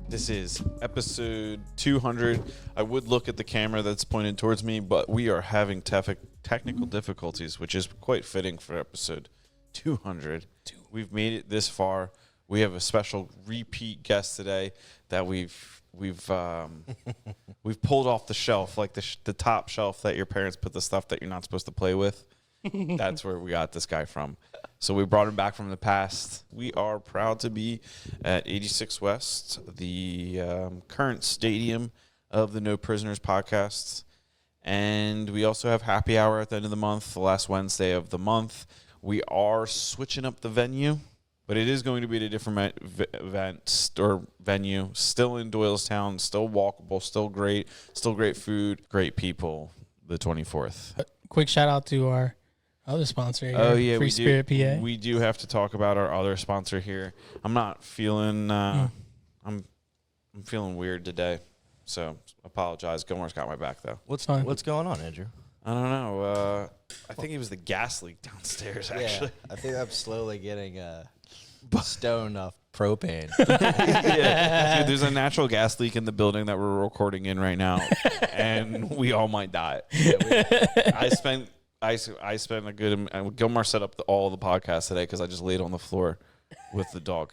This is episode 200. I would look at the camera that's pointed towards me, but we are having technical difficulties, which is quite fitting for episode 200. We've made it this far. We have a special repeat guest today that we've pulled off the shelf, like the top shelf that your parents put the stuff that you're not supposed to play with. That's where we got this guy from. So we brought him back from the past. We are proud to be at 86 West, the current stadium of the No Prisoners podcast. And we also have happy hour at the end of the month, the last Wednesday of the month. We are switching up the venue, but it is going to be at a different event or venue. Still in Doylestown, still walkable, still great food, great people, the 24th. Quick shout out to our other sponsor here, oh yeah, Free Spirit PA. We do have to talk about our other sponsor here. I'm not feeling. I'm feeling weird today, so apologize. Gilmore's got my back though. What's going on, Andrew? I don't know. I think it was the gas leak downstairs. Actually, I think I'm slowly getting stoned off propane. yeah, dude, there's a natural gas leak in the building that we're recording in right now, and we all might die. I spent a good. Gilmore set up all the podcasts today because I just laid on the floor with the dog.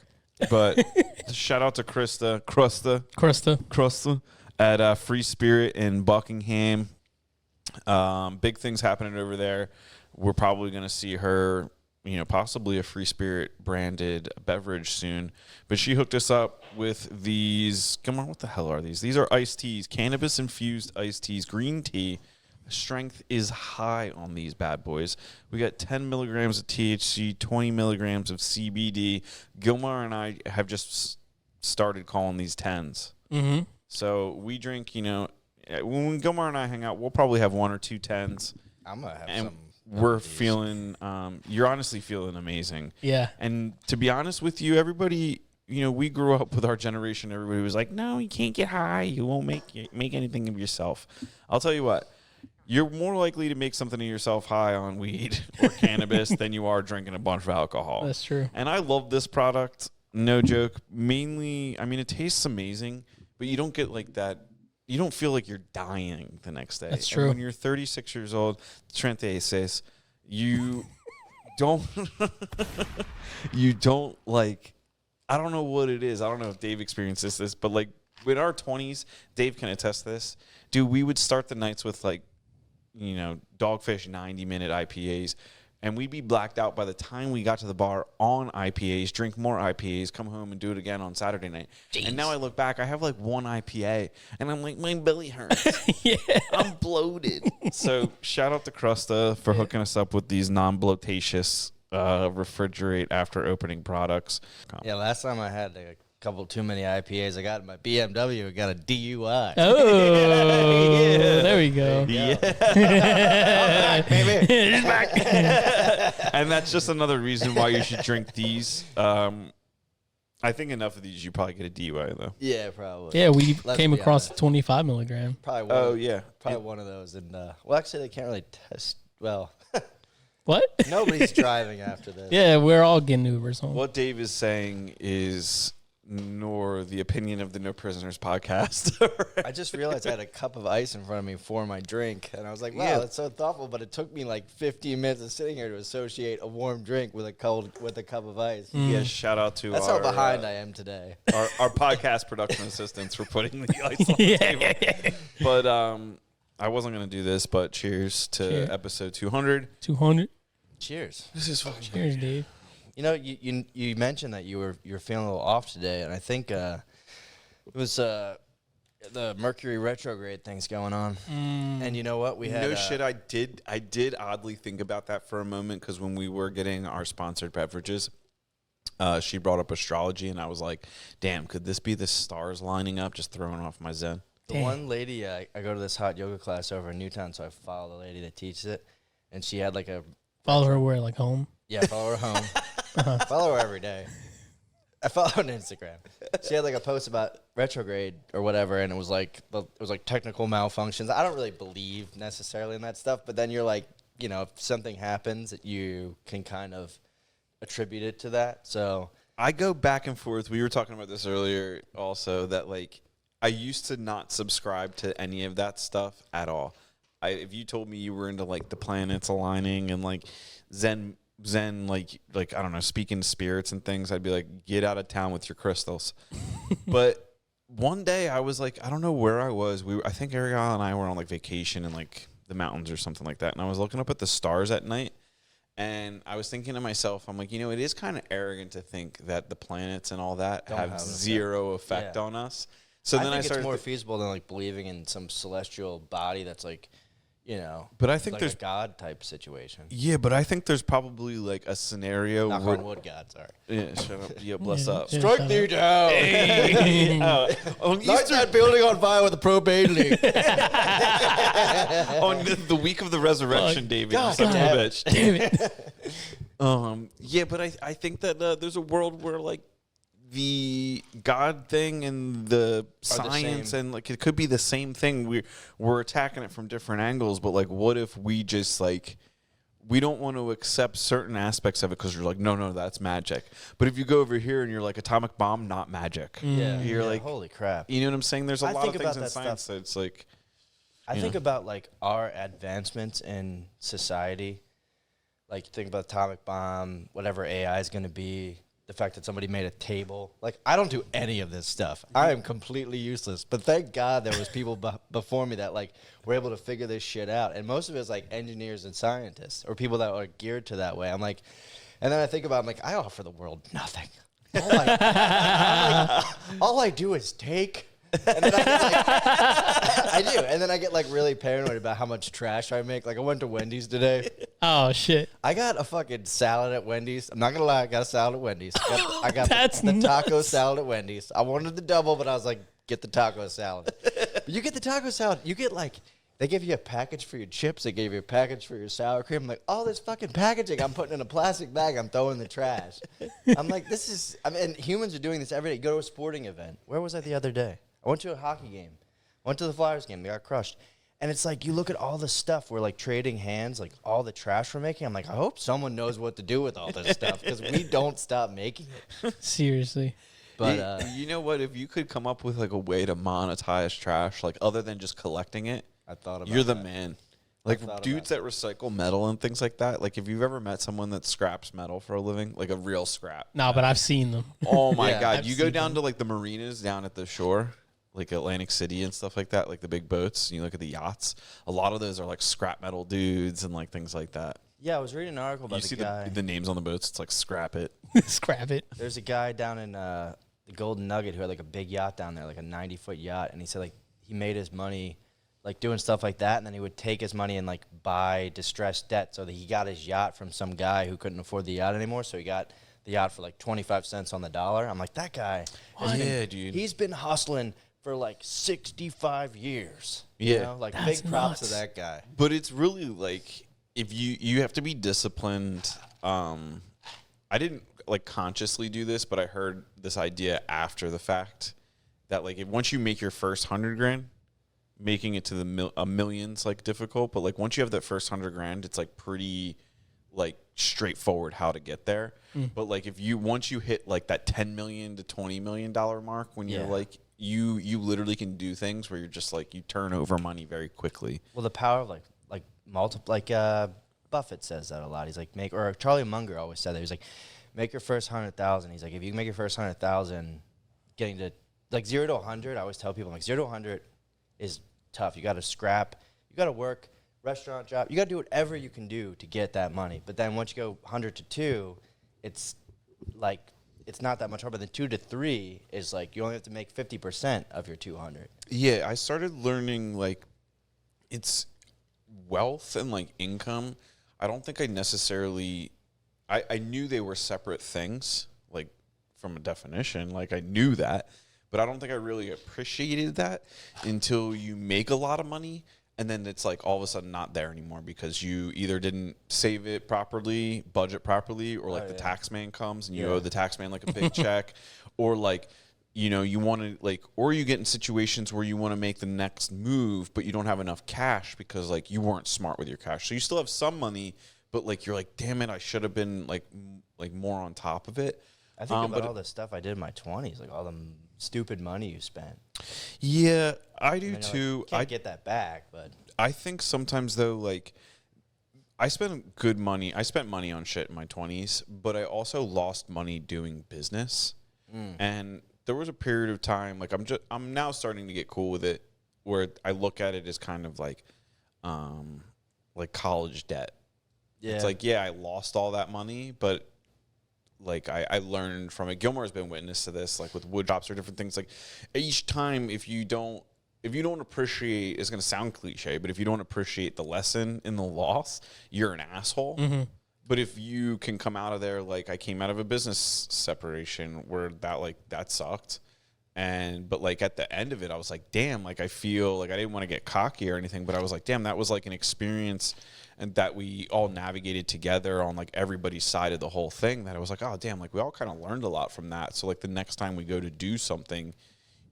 But shout out to Krista at Free Spirit in Buckingham. Big things happening over there. We're probably going to see her, possibly a Free Spirit branded beverage soon. But she hooked us up with these. Come on, what the hell are these? These are iced teas, cannabis infused iced teas, green tea. Strength is high on these bad boys. We got 10 milligrams of THC, 20 milligrams of CBD. Gilmar and I have just started calling these 10s. Mm-hmm. So we drink, when Gilmar and I hang out, we'll probably have 1 or 2 10s. I'm going to have and some. We're feeling, you're honestly feeling amazing. Yeah. And to be honest with you, everybody, we grew up with our generation. Everybody was like, no, you can't get high. You won't make anything of yourself. I'll tell you what. You're more likely to make something of yourself high on weed or cannabis than you are drinking a bunch of alcohol. That's true. And I love this product. No joke. Mainly, it tastes amazing, but you don't get like that. You don't feel like you're dying the next day. That's true. And when you're 36 years old, Trente says, you don't, like, I don't know what it is. I don't know if Dave experiences this, but like in our 20s, Dave can attest to this. Dude, we would start the nights with like, Dogfish 90-minute IPAs, and we'd be blacked out by the time we got to the bar on IPAs, drink more IPAs, come home and do it again on Saturday night. Jeez. And now I look back, I have like 1 IPA, and I'm like, my belly hurts. Yeah. I'm bloated. So shout out to Crusta for hooking us up with these non-bloatatious refrigerate after opening products. Yeah, last time I had a couple too many IPAs. I got in my BMW. I got a DUI. Oh, yeah. There we go. Yeah. I'm back, baby. He's back. And that's just another reason why you should drink these. I think enough of these, you probably get a DUI, though. Yeah, probably. Yeah, we came across the 25 milligram. Probably one of those. And well, actually, they can't really test. Well, what? Nobody's driving after this. Yeah, we're all getting Ubers home. What Dave is saying is nor the opinion of the No Prisoners podcast. I just realized I had a cup of ice in front of me for my drink, and I was like, wow, that's so thoughtful, but it took me like 15 minutes of sitting here to associate a warm drink with a cup of ice. Yeah, shout out to That's how behind I am today. Our podcast production assistants for putting the ice on the table. But I wasn't going to do this, but cheers to episode 200. 200. Cheers. This is fucking Cheers, Dave. You mentioned that you're feeling a little off today, and I think it was the Mercury retrograde thing's going on. And you know what? We had shit. I did oddly think about that for a moment because when we were getting our sponsored beverages, she brought up astrology, and I was like, "Damn, could this be the stars lining up?" Just throwing off my zen. The one lady, I go to this hot yoga class over in Newtown, so I follow the lady that teaches it, and she had like a follow her where, like home. Yeah, follow her home. Follow her every day. I follow her on Instagram. She had like a post about retrograde or whatever, and it was like technical malfunctions. I don't really believe necessarily in that stuff, but then you're like, if something happens, you can kind of attribute it to that. So I go back and forth. We were talking about this earlier also, that like I used to not subscribe to any of that stuff at all. If you told me you were into like the planets aligning and like Zen like I don't know, speaking to spirits and things, I'd be like, get out of town with your crystals. But one day I was like, I don't know where I was. I think Ariel and I were on like vacation in like the mountains or something like that, and I was looking up at the stars at night. And I was thinking to myself, I'm like, you know, it is kind of arrogant to think that the planets and all that have zero effect on us. So then I think started it's more feasible than like believing in some celestial body that's like, you know, but I think like there's a God type situation. Yeah, but I think there's probably like a scenario. Knock on wood, God, sorry. Yeah, shut up. Yeah, bless up. Strike thee down. Light that building on fire with a propane leak. On the week of the resurrection, David. God, Son of a damn bitch. Damn it. Yeah, but I think that there's a world where like the God thing and the science and like it could be the same thing. We're attacking it from different angles, but like, what if we just like we don't want to accept certain aspects of it because you're like, no, that's magic. But if you go over here and you're like, atomic bomb, not magic. Yeah, you're like, holy crap. You know what I'm saying? There's a lot of think things about in that science stuff. that's like. I think about like our advancements in society. Like think about atomic bomb, whatever AI is going to be, the fact that somebody made a table. Like I don't do any of this stuff. I am completely useless. But thank God there was people before me that like were able to figure this shit out. And most of it is like engineers and scientists or people that are geared to that way. I'm like, and then I think about, I'm like, I offer the world nothing. All I do is take. And then I get like, I do. And then I get like really paranoid about how much trash I make. Like I went to Wendy's today. Oh shit. I got a fucking salad at Wendy's. I'm not gonna lie, I got a salad at Wendy's. I got That's the taco nuts. salad at Wendy's. I wanted the double, but I was like, get the taco salad. But you get the taco salad, you get like, they give you a package for your chips. They gave you a package for your sour cream. I'm like, all this fucking packaging I'm putting in a plastic bag, I'm throwing in the trash. I'm like, this is, I mean, humans are doing this every day. You go to a sporting event. Where was I the other day? I went to a hockey game. Went to the Flyers game. They got crushed. And it's like, you look at all the stuff we're like trading hands, like all the trash we're making. I'm like, I hope someone knows what to do with all this stuff because we don't stop making it. Seriously. But you know what? If you could come up with like a way to monetize trash, like other than just collecting it, I thought about you're the that. man. Like thought dudes that recycle metal and things like that. Like if you've ever met someone that scraps metal for a living, like a real scrap. No, but I've seen them. Oh my Yeah, God. I've You go seen down them. to like the marinas down at the shore, like Atlantic City and stuff like that, like the big boats, and you look at the yachts. A lot of those are like scrap metal dudes and like things like that. Yeah, I was reading an article about You see the guy. the names on the boats, it's like scrap it. Scrap it. There's a guy down in the Golden Nugget who had like a big yacht down there, like a 90-foot yacht, and he said like he made his money like doing stuff like that, and then he would take his money and like buy distressed debt so that he got his yacht from some guy who couldn't afford the yacht anymore, so he got the yacht for like 25 cents on the dollar. I'm like, that guy, Yeah, dude. he's been hustling for like 65 years. Yeah. You know? Like That's big props nuts. to that guy. But it's really like if you have to be disciplined. I didn't like consciously do this, but I heard this idea after the fact that like if once you make your first $100,000, making it to the million's like difficult. But like once you have that first $100,000, it's like pretty like straightforward how to get there. But like if you once you hit like that $10 million to $20 million mark, when you're Yeah. like you literally can do things where you're just like you turn over money very quickly. Well, the power of Buffett says that a lot. He's like, or Charlie Munger always said that. He's like, make your first 100,000. He's like, if you can make your first 100,000, getting to like 0 to 100, I always tell people like 0 to 100 is tough. You got to scrap, you got to work, restaurant job, you got to do whatever you can do to get that money. But then once you go 100 to 2, it's like, it's not that much harder. Than 2 to 3 is like, you only have to make 50% of your 200. Yeah, I started learning like it's wealth and like income. I don't think I necessarily I knew they were separate things, like from a definition, like I knew that, but I don't think I really appreciated that until you make a lot of money and then it's like all of a sudden not there anymore because you either didn't save it properly, budget properly, or like the tax man comes and you owe the tax man like a big check, or like you know, you want to like, or you get in situations where you want to make the next move, but you don't have enough cash because like you weren't smart with your cash. So you still have some money, but like you're like, damn it, I should have been like more on top of it. I think about all the stuff I did in my 20s, like all the stupid money you spent. Yeah, I do And then you're too. like, can't get that back, but I think sometimes though, like I spent good money. I spent money on shit in my 20s, but I also lost money doing business. And there was a period of time, like I'm now starting to get cool with it, where I look at it as kind of like college debt. yeah. It's like, yeah, I lost all that money, but like I learned from it. Gilmore's been witness to this, like with wood drops or different things. Like each time, if you don't appreciate, it's gonna sound cliche, but if you don't appreciate the lesson in the loss, you're an asshole. But if you can come out of there, like I came out of a business separation where that sucked. But like at the end of it, I was like, damn, like I feel like I didn't want to get cocky or anything, but I was like, damn, that was like an experience and that we all navigated together on like everybody's side of the whole thing, that I was like, oh damn, like we all kind of learned a lot from that. So like the next time we go to do something,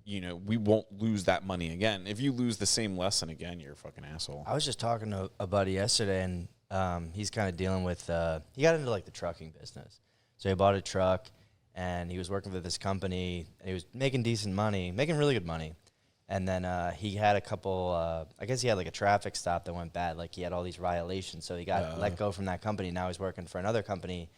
we won't lose that money again. If you lose the same lesson again, you're a fucking asshole. I was just talking to a buddy yesterday, and he's kind of dealing with, he got into like the trucking business. So he bought a truck, and he was working for this company, and he was making decent money, making really good money. And then he had a couple, I guess he had like a traffic stop that went bad. Like he had all these violations. So he got let go from that company. Now he's working for another company,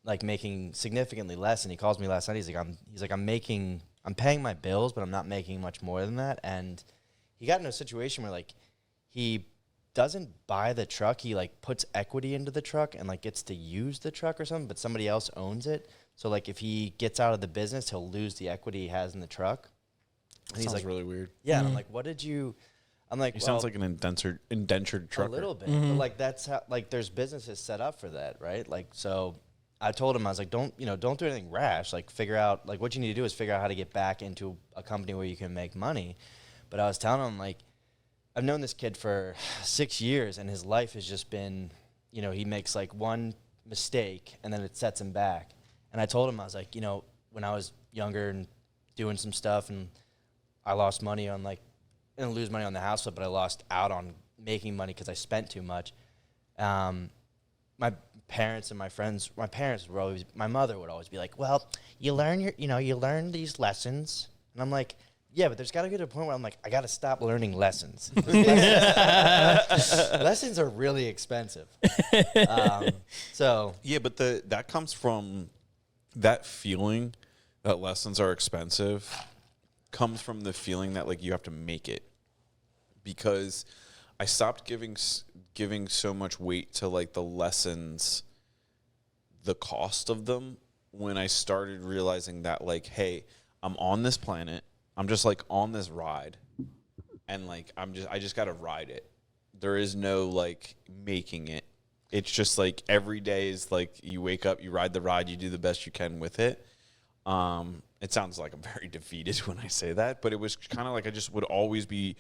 like making significantly less. And he calls me last night. He's like, I'm paying my bills, but I'm not making much more than that. And he got in a situation where like he doesn't buy the truck. He like puts equity into the truck and like gets to use the truck or something, but somebody else owns it. So like if he gets out of the business, he'll lose the equity he has in the truck. And he's Sounds like, really weird. yeah. And I'm like, what did you? I'm like, He sounds like an indentured trucker. a little bit, but like that's how like there's businesses set up for that, right? Like so. I told him, I was like, don't do anything rash. Like figure out, like what you need to do is figure out how to get back into a company where you can make money. But I was telling him, like, I've known this kid for 6 years and his life has just been, he makes like one mistake and then it sets him back. And I told him, I was like, when I was younger and doing some stuff and I lost money on like, I didn't lose money on the house flip, but I lost out on making money because I spent too much. My parents and my mother would always be like, well, you learn these lessons. And I'm like, yeah, but there's got to get to a point where I'm like, I got to stop learning lessons. Lessons are really expensive. Yeah, but that comes from that feeling that lessons are expensive, comes from the feeling that like you have to make it. Because I stopped giving so much weight to like the lessons, the cost of them, when I started realizing that like, hey, I'm on this planet, I'm just like on this ride, and like I just gotta ride it. There is no like making it. It's just like every day is like you wake up, you ride the ride, you do the best you can with it. It sounds like I'm very defeated when I say that, but it was kind of like I just would always be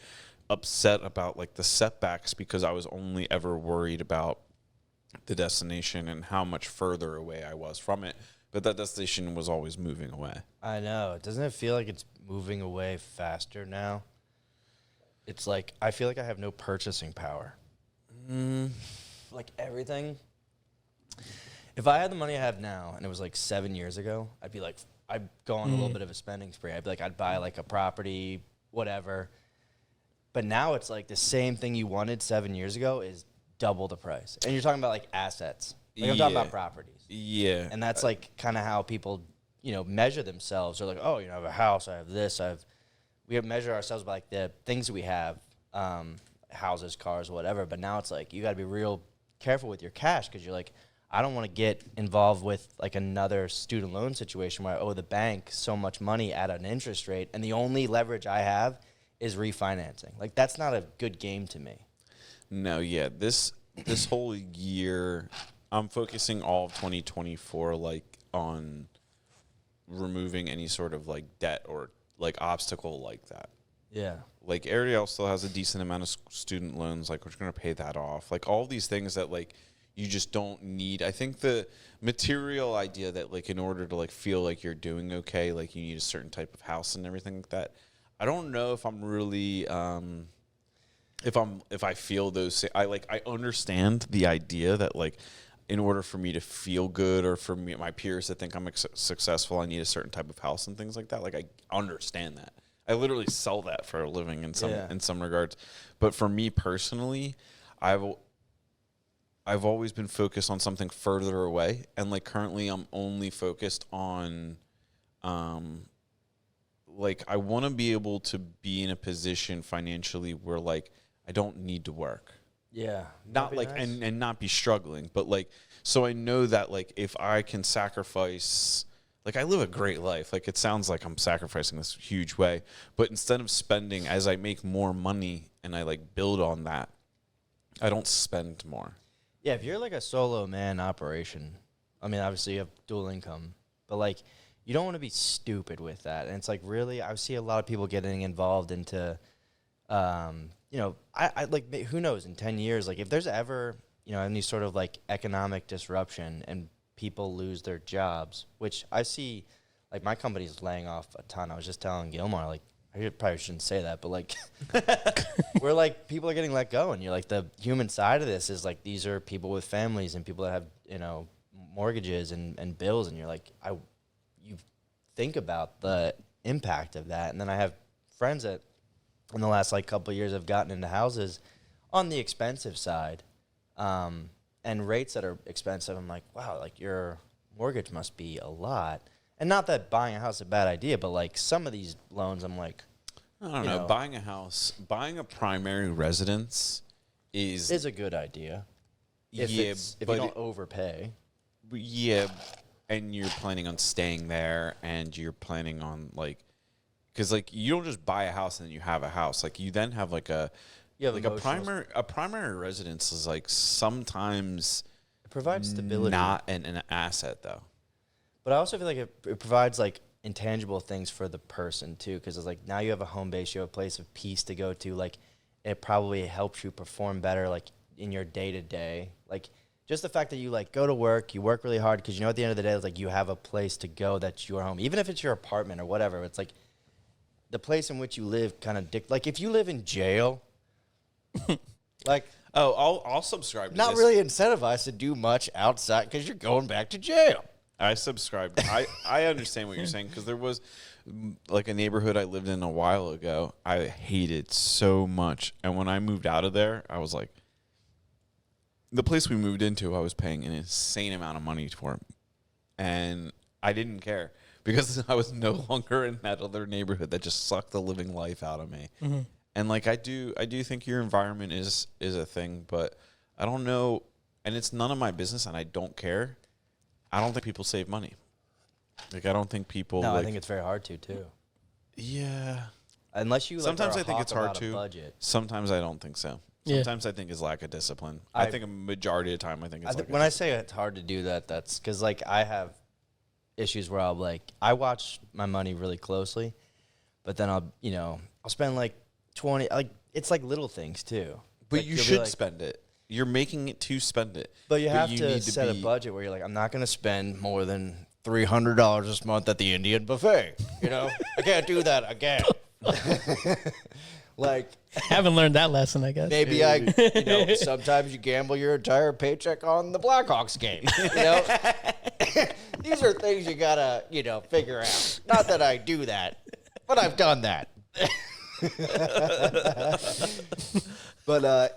upset about like the setbacks because I was only ever worried about the destination and how much further away I was from it. But that destination was always moving away. I know. Doesn't it feel like it's moving away faster now? It's like I feel like I have no purchasing power. Like everything. If I had the money I have now and it was like 7 years ago, I'd be like, I'd go on a little bit of a spending spree. I'd be like, I'd buy like a property, whatever. But now it's like the same thing you wanted 7 years ago is double the price. And you're talking about like assets. Like I'm talking about properties. Yeah. And that's like kind of how people, measure themselves. They're like, oh, I have a house, I have this, we measure ourselves by like the things that we have, houses, cars, whatever. But now it's like you got to be real careful with your cash because you're like, I don't want to get involved with like another student loan situation where I owe the bank so much money at an interest rate, and the only leverage I have is refinancing. Like that's not a good game to me. No, yeah. This whole year, I'm focusing all of 2024 like on removing any sort of like debt or like obstacle like that. Yeah. Like Ariel still has a decent amount of student loans. Like we're going to pay that off. Like all these things that like you just don't need. I think the material idea that like in order to like feel like you're doing okay, like you need a certain type of house and everything like that. I don't know if I'm really if I feel those. I understand the idea that like in order for me to feel good or for me, my peers to think I'm successful, I need a certain type of house and things like that. Like, I understand that. I literally sell that for a living in some regards. But for me personally, I've always been focused on something further away, and like currently I'm only focused on like I want to be able to be in a position financially where like I don't need to work. Yeah. Not like nice. and not be struggling, but like so I know that like if I can sacrifice, like I live a great life. Like it sounds like I'm sacrificing this huge way, but instead of spending, as I make more money and I like build on that, I don't spend more. Yeah, if you're like a solo man operation, I mean, obviously you have dual income, but like you don't want to be stupid with that. And it's like really, I see a lot of people getting involved into, you know, I like, who knows, in 10 years, like if there's ever, you know, any sort of like economic disruption and people lose their jobs, which I see, like my company's laying off a ton. I was just telling Gilmar, like, I probably shouldn't say that, but like, we're like, people are getting let go, and you're like, the human side of this is like, these are people with families and people that have, you know, mortgages and bills, and you're like, you think about the impact of that. And then I have friends that in the last like couple of years have gotten into houses on the expensive side, and rates that are expensive. I'm like, wow, like your mortgage must be a lot. And not that buying a house is a bad idea, but like some of these loans, I'm like, I don't know. Buying a house, buying a primary residence is a good idea. If yeah, if you don't overpay. Yeah, and you're planning on staying there, and you're planning on like, because like you don't just buy a house and then you have a house. Like you then have like a primary residence is like sometimes it provides stability, not an asset though. But I also feel like it provides like intangible things for the person too, because it's like now you have a home base, you have a place of peace to go to. Like it probably helps you perform better, like in your day to day. Like just the fact that you like go to work, you work really hard, because you know at the end of the day, it's like you have a place to go that's your home, even if it's your apartment or whatever. It's like the place in which you live kind of like if you live in jail, like. Oh, I'll subscribe to not this. really incentivized to do much outside because you're going back to jail. I subscribed. I understand what you're saying, because there was like a neighborhood I lived in a while ago I hated so much. And when I moved out of there, I was like, the place we moved into, I was paying an insane amount of money for it. And I didn't care because I was no longer in that other neighborhood that just sucked the living life out of me. Mm-hmm. And like I do think your environment is a thing, but I don't know, and it's none of my business, and I don't care. I don't think people save money. Like I don't think people. No, like, I think it's very hard to too. Yeah. Unless you. Sometimes I I think it's hard to. Budget. Sometimes I don't think so. Sometimes I think it's lack of discipline. I think a majority of the time I think it's. When I say it's hard to do that, that's because like I have issues where I'll like I watch my money really closely, but then I'll spend like 20, like it's like little things too. But like, you should spend it. You're making it to spend it. But you have to set a budget where you're like, I'm not going to spend more than $300 this month at the Indian buffet. You know, I can't do that again. Like, haven't learned that lesson, I guess. Maybe sometimes you gamble your entire paycheck on the Blackhawks game. You know, these are things you gotta, figure out. Not that I do that, but I've done that. But I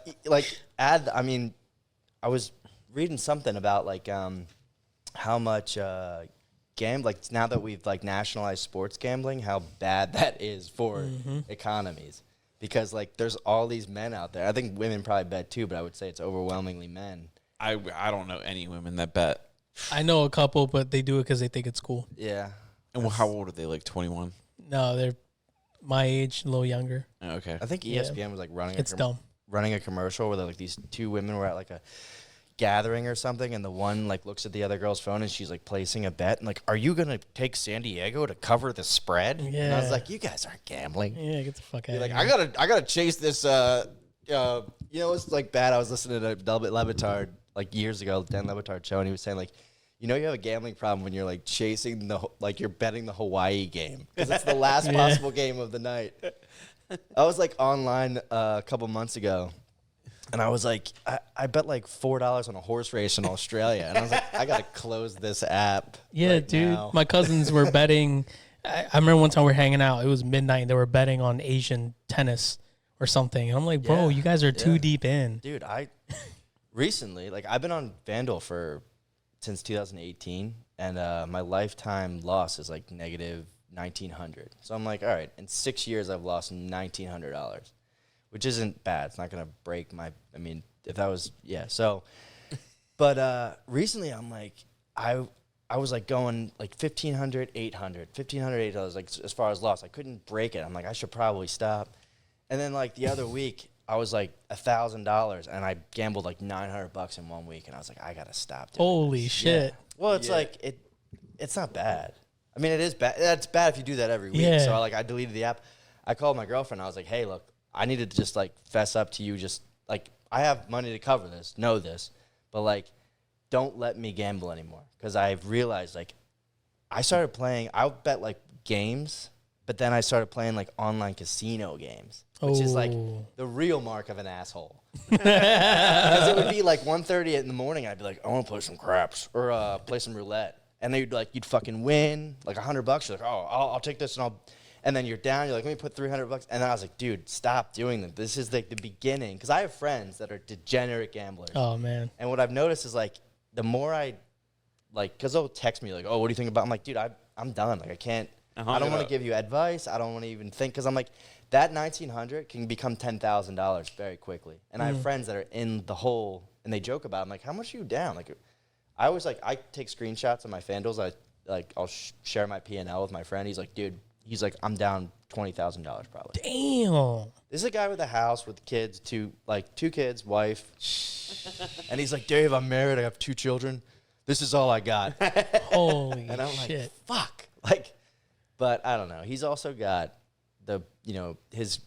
was reading something about like how much like now that we've like nationalized sports gambling, how bad that is for economies. Because like there's all these men out there. I think women probably bet too, but I would say it's overwhelmingly men. I don't know any women that bet. I know a couple, but they do it because they think it's cool. Yeah. And how old are they? Like 21? No, they're my age, a little younger. Oh, okay. I think ESPN was like running a commercial where like these two women were at like a gathering or something, and the one like looks at the other girl's phone and she's like placing a bet and like, are you gonna take San Diego to cover the spread? Yeah. And I was like, you guys aren't gambling. Yeah, get the fuck out. Like, I gotta chase this. It's like bad. I was listening to Delbert Levitard like years ago, Dan Levitard show, and he was saying like, you have a gambling problem when you're like chasing you're betting the Hawaii game because it's the last possible game of the night. I was like online a couple months ago, And I was like, I bet like $4 on a horse race in Australia. And I was like, I got to close this app. Yeah, right dude. now. My cousins were betting. I remember one time we were hanging out. It was midnight. And they were betting on Asian tennis or something. And I'm like, bro, you guys are too deep in. Dude, recently, like I've been on FanDuel since 2018. And my lifetime loss is like negative 1,900. So I'm like, all right, in 6 years, I've lost $1,900. Which isn't bad. It's not going to break I mean, if that was, So, but recently I'm like, I was like going like 1,500, 800, 1,500, 800, like as far as loss. I couldn't break it. I'm like, I should probably stop. And then like the other week, I was like $1,000 and I gambled like $900 in 1 week. And I was like, I got to stop doing Holy this. shit. Yeah. Well, it's like, it's not bad. I mean, it is bad. It's bad if you do that every week. Yeah. So I deleted the app. I called my girlfriend. I was like, hey, look. I needed to just like fess up to you. Just like I have money to cover this, know this, but like don't let me gamble anymore because I've realized like I started playing. I'll bet like games, but then I started playing like online casino games, which is like the real mark of an asshole. Because it would be like 1:30 in the morning. I'd be like, I want to play some craps or play some roulette, and you'd fucking win like $100. You're like, oh, I'll take this and then you're down. You're like, let me put $300. And then I was like, dude, stop doing that. This is like the beginning. Because I have friends that are degenerate gamblers. Oh, man. And what I've noticed is like, the more I, like, because they'll text me like, oh, what do you think about? I'm like, dude, I'm done. Like, I can't. I don't want to give you advice. I don't want to even think. Because I'm like, that $1,900 can become $10,000 very quickly. And I have friends that are in the hole, and they joke about it. I'm like, how much are you down? Like, I always like, I take screenshots of my FanDuels. I'll share my P&L with my friend. He's like, dude. He's like, I'm down $20,000 probably. Damn. This is a guy with a house with kids, two kids, wife. And he's like, Dave, I'm married. I have 2 children. This is all I got. Holy and I'm shit. like, fuck. Like, but I don't know. He's also got his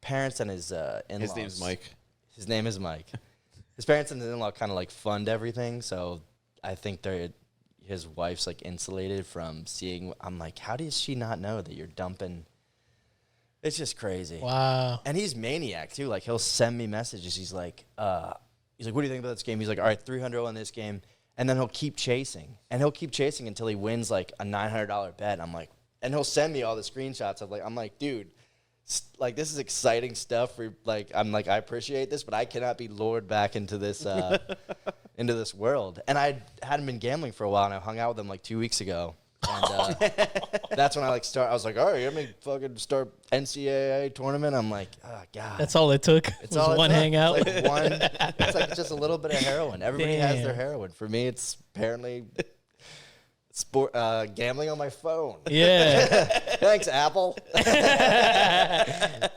parents and his in-laws. His name's Mike. His name is Mike. His parents and his in-law kind of like fund everything. So I think his wife's like insulated from seeing. I'm like, how does she not know that you're dumping? It's just crazy. Wow. And he's maniac too. Like he'll send me messages. He's like, what do you think about this game? He's like, all right, 300 on this game, and then he'll keep chasing, until he wins like a $900 bet. I'm like, and he'll send me all the screenshots of like, I'm like, dude, like this is exciting stuff. For like, I'm like, I appreciate this, but I cannot be lured back into this. Into this world. And I hadn't been gambling for a while, and I hung out with him like 2 weeks ago. And that's when I was like, all right, let me fucking start NCAA tournament. I'm like, oh, God. That's all it took. It's all one hangout. It's like just a little bit of heroin. Everybody has their heroin. For me, it's apparently gambling on my phone. Yeah. Thanks, Apple.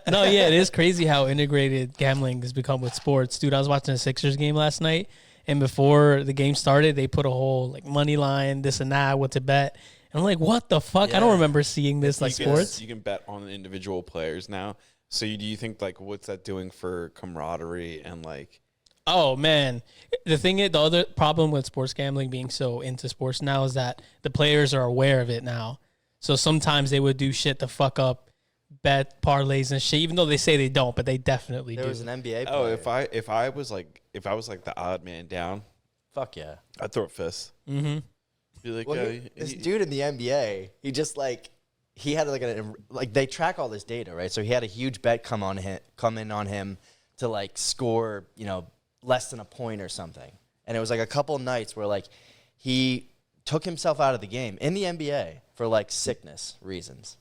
No, yeah, it is crazy how integrated gambling has become with sports. Dude, I was watching a Sixers game last night, and before the game started, they put a whole like money line, this and that, what to bet. And I'm like, what the fuck? Yeah. I don't remember seeing this in sports. You can bet on individual players now. So do you think like what's that doing for camaraderie and like? Oh man, the other problem with sports gambling being so into sports now is that the players are aware of it now. So sometimes they would do shit to fuck up bet parlays and shit, even though they say they don't, but they definitely do. There was an NBA player. Oh, if I was like the odd man down, fuck yeah, I'd throw a fist. Mm-hmm. Be like, well, this dude in the NBA, he just like he had like they track all this data, right? So he had a huge bet come in on him to like score, less than a point or something. And it was like a couple nights where like he took himself out of the game in the NBA for like sickness reasons.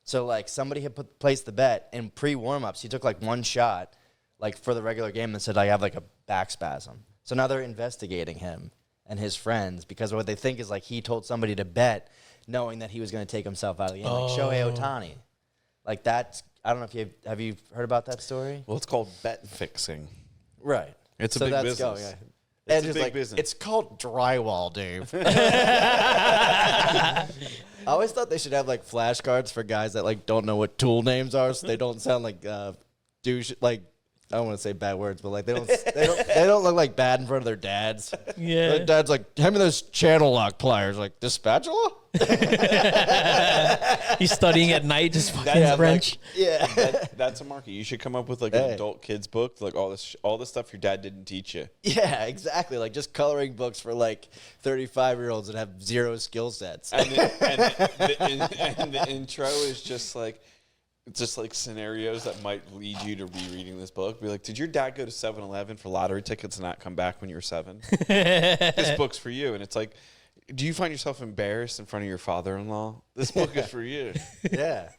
So like somebody had placed the bet in pre-warm-ups. He took like one shot like for the regular game and said, I have like a back spasm. So now they're investigating him and his friends because what they think is like he told somebody to bet knowing that he was going to take himself out of the game. Like Shohei Ohtani. Like that's, I don't know if have you heard about that story? Well, it's called bet fixing. Right. It's a big business. It's a big business. It's called drywall, Dave. I always thought they should have like flashcards for guys that like don't know what tool names are, so they don't sound like douche. Like I don't want to say bad words, but like they don't look like bad in front of their dads. Yeah, their dad's like, hand me those channel lock pliers. Like this spatula? He's studying at night, just fucking Yeah, French. That's a market. You should come up with like an adult kids book, like all this stuff your dad didn't teach you. Yeah, exactly. Like just coloring books for like 35-year-olds that have zero skill sets. And the intro is just like scenarios that might lead you to rereading this book. Be like, did your dad go to 7-Eleven for lottery tickets and not come back when you were 7? This book's for you. And it's like, do you find yourself embarrassed in front of your father-in-law? This book is for you. Yeah.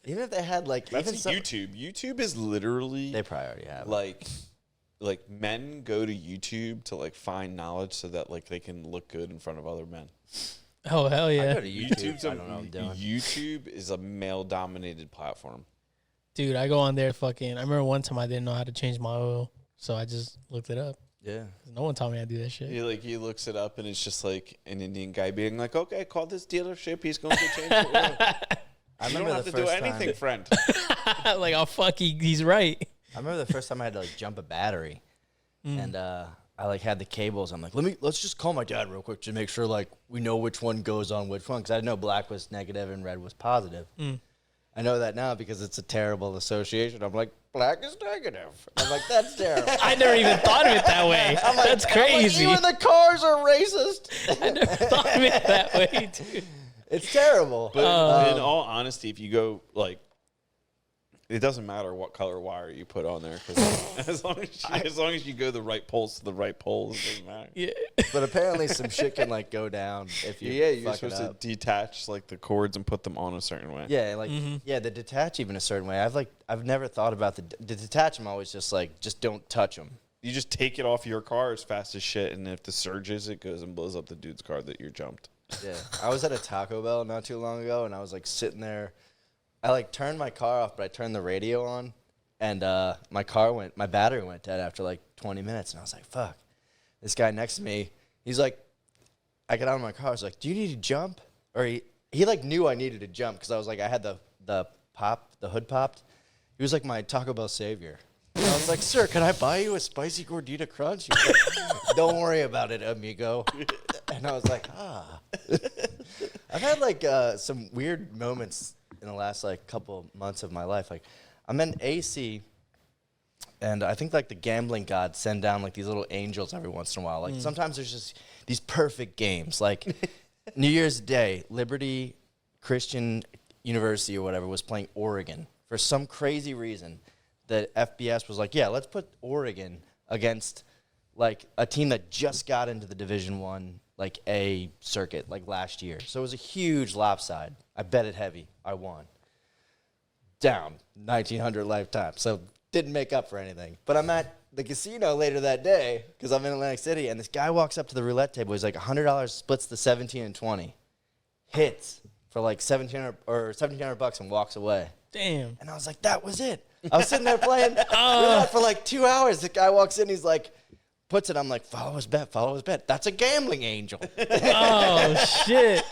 Even if they had like That's even some, YouTube. YouTube is literally they probably already have like men go to YouTube to like find knowledge so that like they can look good in front of other men. Oh hell I yeah, go to YouTube. I don't know what I'm doing. YouTube is a male-dominated platform. dude! I go on there fucking. I remember one time I didn't know how to change my oil, so I just looked it up. Yeah. No one taught me how to do that shit. He looks it up and it's just like an Indian guy being like, "Okay, call this dealership. He's going to change the oil." I You remember don't have the to do first anything, time. friend. Like, oh fuck, he's right. I remember the first time I had to like jump a battery, and I like had the cables. I'm like, let's just call my dad real quick to make sure like we know which one goes on which one, because I know black was negative and red was positive. I know that now because it's a terrible association. I'm like, black is negative. I'm like, that's terrible. I never even thought of it that way. That's crazy. Even the cars are racist. I never thought of it that way, dude. It's terrible. But in all honesty, if you go like, it doesn't matter what color wire you put on there, because as long as you go the right poles to the right poles, it doesn't matter. Yeah. But apparently some shit can like go down if you You're fuck supposed it to up. detach like the cords and put them on a certain way. Yeah, like the detach even a certain way. I've never thought about the detach. I'm always just like, just don't touch them. You just take it off your car as fast as shit, and if the surges, it goes and blows up the dude's car that you jumped. Yeah, I was at a Taco Bell not too long ago, and I was like sitting there. I like turned my car off, but I turned the radio on, and my battery went dead after like 20 minutes, and I was like, fuck. This guy next to me, he's like, I get out of my car, I was like, do you need to jump? Or he like knew I needed to jump because I was like, I had the hood popped. He was like my Taco Bell savior. And I was like, sir, can I buy you a spicy gordita crunch? He was like, don't worry about it, amigo. And I was like, I've had like some weird moments in the last like couple months of my life. Like I'm in AC, and I think like the gambling gods send down like these little angels every once in a while. Like sometimes there's just these perfect games. Like New Year's Day, Liberty Christian University or whatever was playing Oregon for some crazy reason. The FBS was like, yeah, let's put Oregon against like a team that just got into the Division I like A circuit like last year. So it was a huge lopside. I bet it heavy. I won. Down 1,900 lifetime. So didn't make up for anything. But I'm at the casino later that day because I'm in Atlantic City, and this guy walks up to the roulette table. He's like, $100, splits the 17 and 20, hits for like $1,700 and walks away. Damn. And I was like, that was it. I was sitting there playing roulette for like 2 hours. The guy walks in, he's like, puts it. I'm like, follow his bet, follow his bet. That's a gambling angel. Oh shit.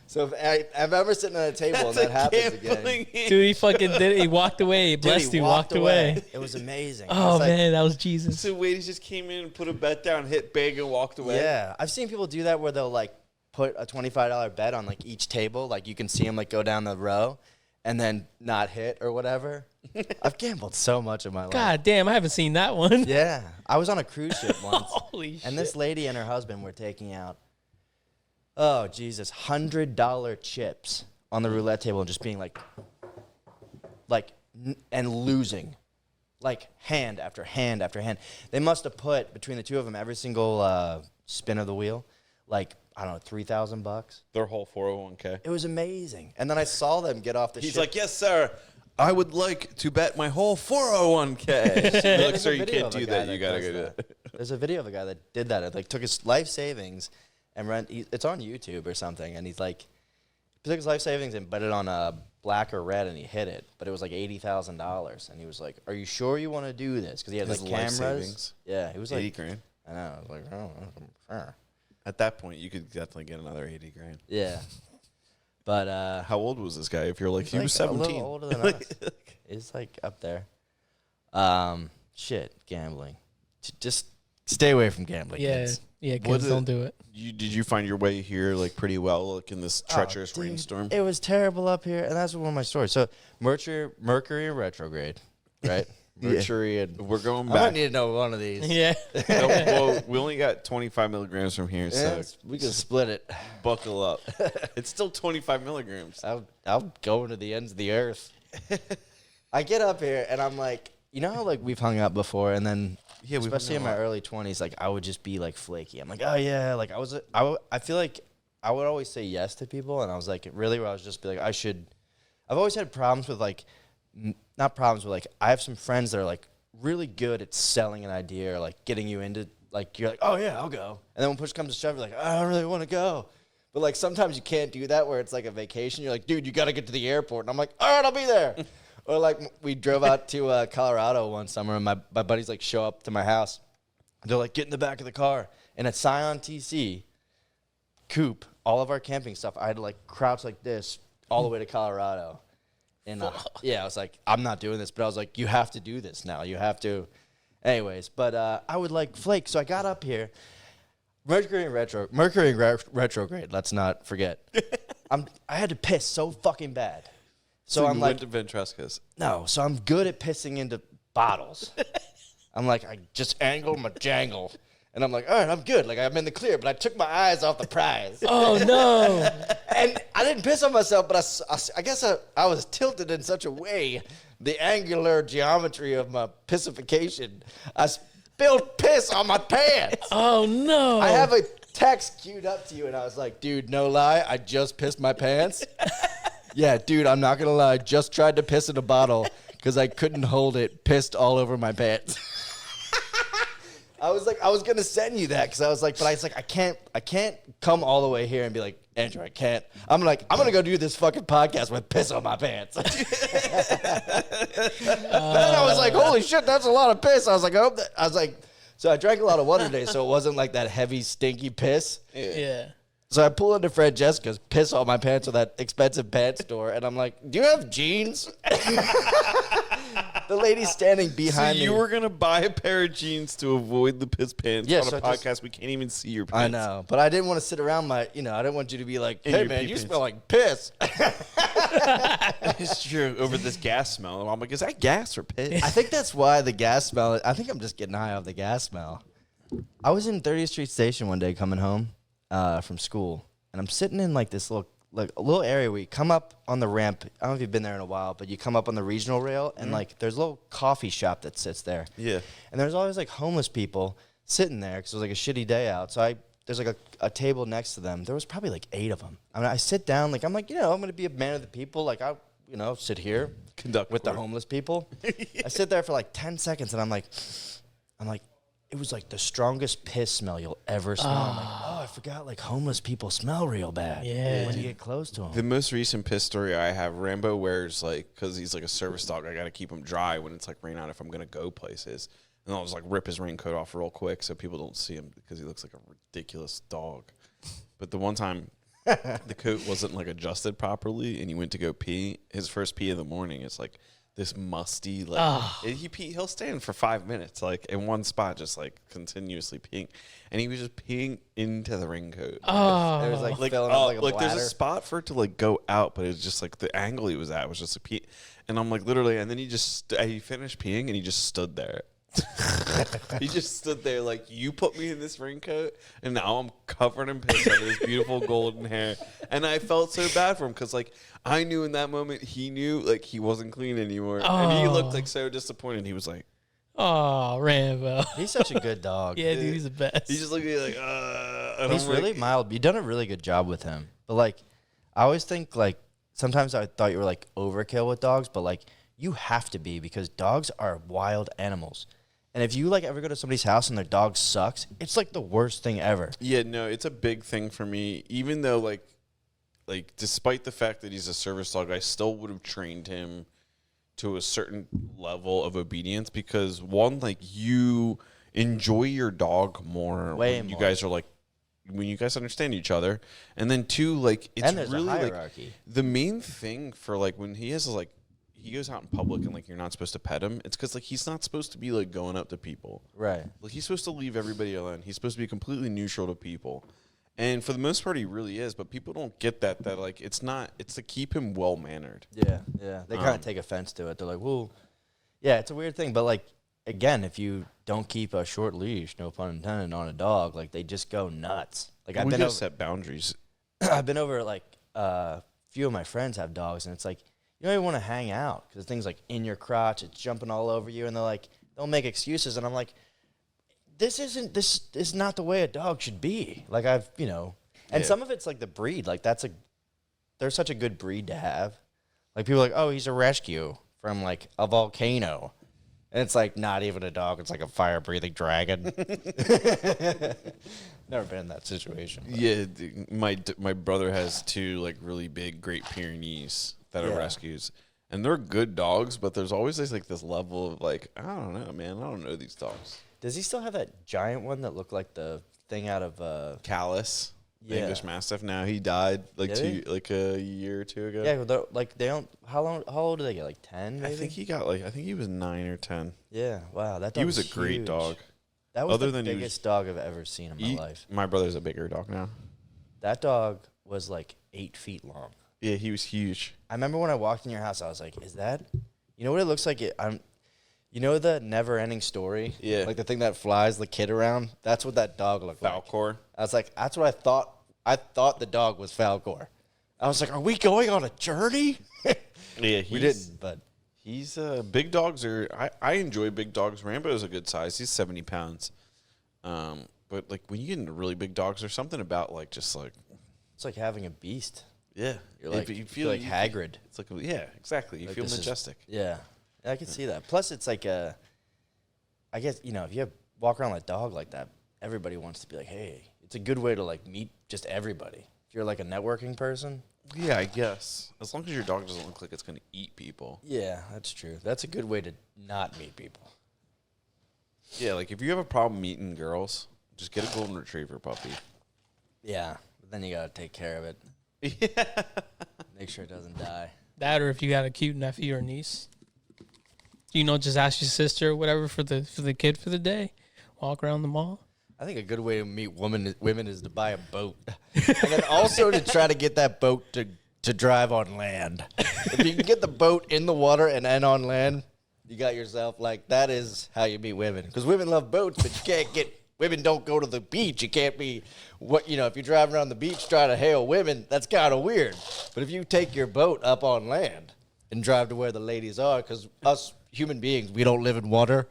So if I'm ever sitting at a table and that happens again. Dude, he fucking did it. He walked away. He blessed you, walked away. It was amazing. Oh, like, man, that was Jesus. So Wade just came in and put a bet down, hit big, and walked away. Yeah. I've seen people do that where they'll like put a $25 bet on like each table. Like you can see them like go down the row and then not hit or whatever. I've gambled so much in my life. God damn, I haven't seen that one. Yeah. I was on a cruise ship once. Holy shit. And this lady and her husband were taking out, oh, Jesus, $100 chips on the roulette table and just being like, and losing. Like hand after hand after hand. They must have put, between the two of them, every single spin of the wheel, like, I don't know, $3,000. Their whole 401k. It was amazing. And then I saw them get off the ship. He's like, yes, sir. I would like to bet my whole 401k. You're like, sir, you can't do that. You gotta go do it. There's a video of a guy that did that. It like took his life savings and it's on YouTube or something. And he's like, he took his life savings and bet it on black or red, and he hit it. But it was like $80,000. And he was like, "Are you sure you want to do this?" Because he had His like life cameras. savings? Yeah, he was like, 80 grand. I know. I was like, oh, sure. At that point, you could definitely get another 80 grand. Yeah. But How old was this guy? If you're like, he was like 17. a little older than us. He's like up there. Shit, gambling. Just stay away from gambling. Yeah, kids. yeah, kids don't do it. Did you find your way here like pretty well, like in this treacherous Dude, rainstorm? It was terrible up here, and that's one of my stories. So Mercury in retrograde, right? Mercury and We're going I might back. need to know one of these. Yeah. No, well, we only got 25 milligrams from here, so We can split it. buckle up. It's still 25 milligrams. I'll go into the ends of the earth. I get up here and I'm like, you know how like we've hung out before, and then Yeah, we've especially in hung out my a lot. early 20s, like I would just be like flaky. I'm like, oh yeah, like I feel like I would always say yes to people, and I was like, really, where I was just be like, I've always had problems with like, not problems, but like I have some friends that are like really good at selling an idea or like getting you into like you're like, oh yeah, I'll go, and then when push comes to shove, you're like, I don't really want to go. But like sometimes you can't do that where it's like a vacation. You're like, dude, you got to get to the airport, and I'm like, all right, I'll be there. Or like we drove out to Colorado one summer, and my buddies like show up to my house. They're like, get in the back of the car, and at Scion TC coupe, all of our camping stuff, I had to like crouch like this all the way to Colorado. And yeah, I was like, I'm not doing this, but I was like, you have to do this now. You have to. Anyways, but I would like flake. So I got up here. Mercury in retrograde. Let's not forget. I had to piss so fucking bad. So I'm you like, went to Ventresca's. no. So I'm good at pissing into bottles. I'm like, I just angle my jangle. And I'm like, all right, I'm good. Like, I'm in the clear, but I took my eyes off the prize. Oh, no. And I didn't piss on myself, but I guess I was tilted in such a way, the angular geometry of my pissification, I spilled piss on my pants. Oh, no. I have a text queued up to you, and I was like, dude, no lie, I just pissed my pants. Yeah, dude, I'm not going to lie. Just tried to piss in a bottle because I couldn't hold it. Pissed all over my pants. I was going to send you that because I was like, I can't come all the way here and be like, Andrew, I can't. I'm going to go do this fucking podcast with piss on my pants. Then I was like, holy shit, that's a lot of piss. I was like, so I drank a lot of water today, so it wasn't like that heavy, stinky piss. Yeah. So I pull into Fred Jessica's, piss all my pants at that expensive pants store, and I'm like, do you have jeans? The lady's standing So behind me. you were gonna buy a pair of jeans to avoid the piss pants Yeah, on so a I just- podcast. We can't even see your pants. I know, but I didn't want to sit around I didn't want you to be like, In hey your man, pee you pants. smell like piss. It's true. Over this gas smell, I'm like, is that gas or piss? I think that's why the gas smell, I think I'm just getting high off the gas smell. I was in 30th Street Station one day coming home from school, and I'm sitting in like this a little area where you come up on the ramp. I don't know if you've been there in a while, but you come up on the regional rail, and like there's a little coffee shop that sits there. Yeah. And there's always like homeless people sitting there because it was like a shitty day out. So there's like a table next to them. There was probably like 8 of them. I mean, I sit down, like I'm like, I'm going to be a man of the people. Like I, sit here Conduct with the court. homeless people. I sit there for like 10 seconds, and I'm like, it was like the strongest piss smell you'll ever smell. I'm like, oh, I forgot like homeless people smell real bad. Yeah. When you get close to them. The most recent piss story I have, Rambo wears like, because he's like a service dog, I got to keep him dry when it's like rain out if I'm going to go places. And I'll just like rip his raincoat off real quick so people don't see him because he looks like a ridiculous dog. But the one time the coat wasn't like adjusted properly and he went to go pee, his first pee of the morning, it's like this musty, like he'll stand for 5 minutes, like in one spot, just like continuously peeing, and he was just peeing into the raincoat. There was like filling up like a like there's a bladder. spot for it to like go out, but it's just like the angle he was at was just a pee, and I'm like literally, and then he finished peeing and he just stood there. He just stood there like, you put me in this raincoat and now I'm covered in piss over his beautiful golden hair. And I felt so bad for him because like I knew in that moment he knew like he wasn't clean anymore. And he looked like so disappointed. He was like, Oh, Rambo. He's such a good dog. Yeah, dude, he's the best. he just looked at me like, and He's I'm like, really mild. You've done a really good job with him. But like, I always think like, sometimes I thought you were like overkill with dogs, but like you have to be because dogs are wild animals. And if you like ever go to somebody's house and their dog sucks, it's like the worst thing ever. Yeah, no, it's a big thing for me. Even though like despite the fact that he's a service dog, I still would have trained him to a certain level of obedience because one, like you enjoy your dog more Way when you more. guys are like when you guys understand each other, and then two, like it's And there's a really like hierarchy. the main thing for like when he has like he goes out in public and like you're not supposed to pet him, it's because like he's not supposed to be like going up to people. Right. Like he's supposed to leave everybody alone. He's supposed to be completely neutral to people. And for the most part, he really is. But people don't get that like it's not. It's to keep him well mannered. Yeah, yeah. They kind of take offense to it. They're like, well, yeah, it's a weird thing. But like, again, if you don't keep a short leash, no pun intended, on a dog, like they just go nuts. Like We gotta set boundaries. I've been over like a few of my friends have dogs, and it's like you don't even want to hang out because the thing's like in your crotch, it's jumping all over you, and they're like, they'll make excuses, and I'm like, this is not the way a dog should be. Like and Yeah. some of it's like the breed, like they're such a good breed to have. Like people are like, oh, he's a rescue from like a volcano, and it's like not even a dog, it's like a fire breathing dragon. Never been in that situation. But. Yeah, my brother has 2 like really big Great Pyrenees that are rescues, and they're good dogs. But there's always this level of like, I don't know, man. I don't know these dogs. Does he still have that giant one that looked like the thing out of Callus, the Yeah. English Mastiff. Now he died like Did a year or 2 ago. Yeah, they don't. How old do they get? Like 10, maybe? I think he was 9 or 10. Yeah. Wow, that dog. He was a great huge. dog. That was Other the than he was- biggest dog I've ever seen in my life. My brother's a bigger dog now. That dog was like 8 feet long. Yeah, he was huge. I remember when I walked in your house, I was like, "Is that?" You know what it looks like? You know the never-ending story? Yeah. Like the thing that flies the kid around. That's what that dog looked like. Falcor. I was like, that's what I thought. I thought the dog was Falcor. I was like, are we going on a journey? Yeah, We didn't, but He's big dogs are. I enjoy big dogs. Rambo's a good size. He's 70 pounds. But like when you get into really big dogs, there's something about like just like it's like having a beast. yeah, You're like, you feel like Hagrid. It's like yeah, exactly. You Like, feel this is- majestic. Yeah, I can see that. Plus, it's like I guess if you walk around with a dog like that, everybody wants to be like, hey, it's a good way to like meet just everybody. If you're like a networking person. Yeah, I guess as long as your dog doesn't look like it's gonna eat people. Yeah, that's true. That's a good way to not meet people. Yeah, like if you have a problem meeting girls, just get a golden retriever puppy. Yeah, but then you gotta take care of it. Yeah. Make sure it doesn't die. That, or if you got a cute nephew or niece, just ask your sister or whatever for the kid for the day. Walk around the mall. I think a good way to meet women is to buy a boat, and then also to try to get that boat to drive on land. If you can get the boat in the water and then on land, you got yourself that is how you meet women. Because women love boats, but you can't get women don't go to the beach. You can't be if you're driving around the beach trying to hail women, that's kind of weird. But if you take your boat up on land and drive to where the ladies are, because us human beings, we don't live in water,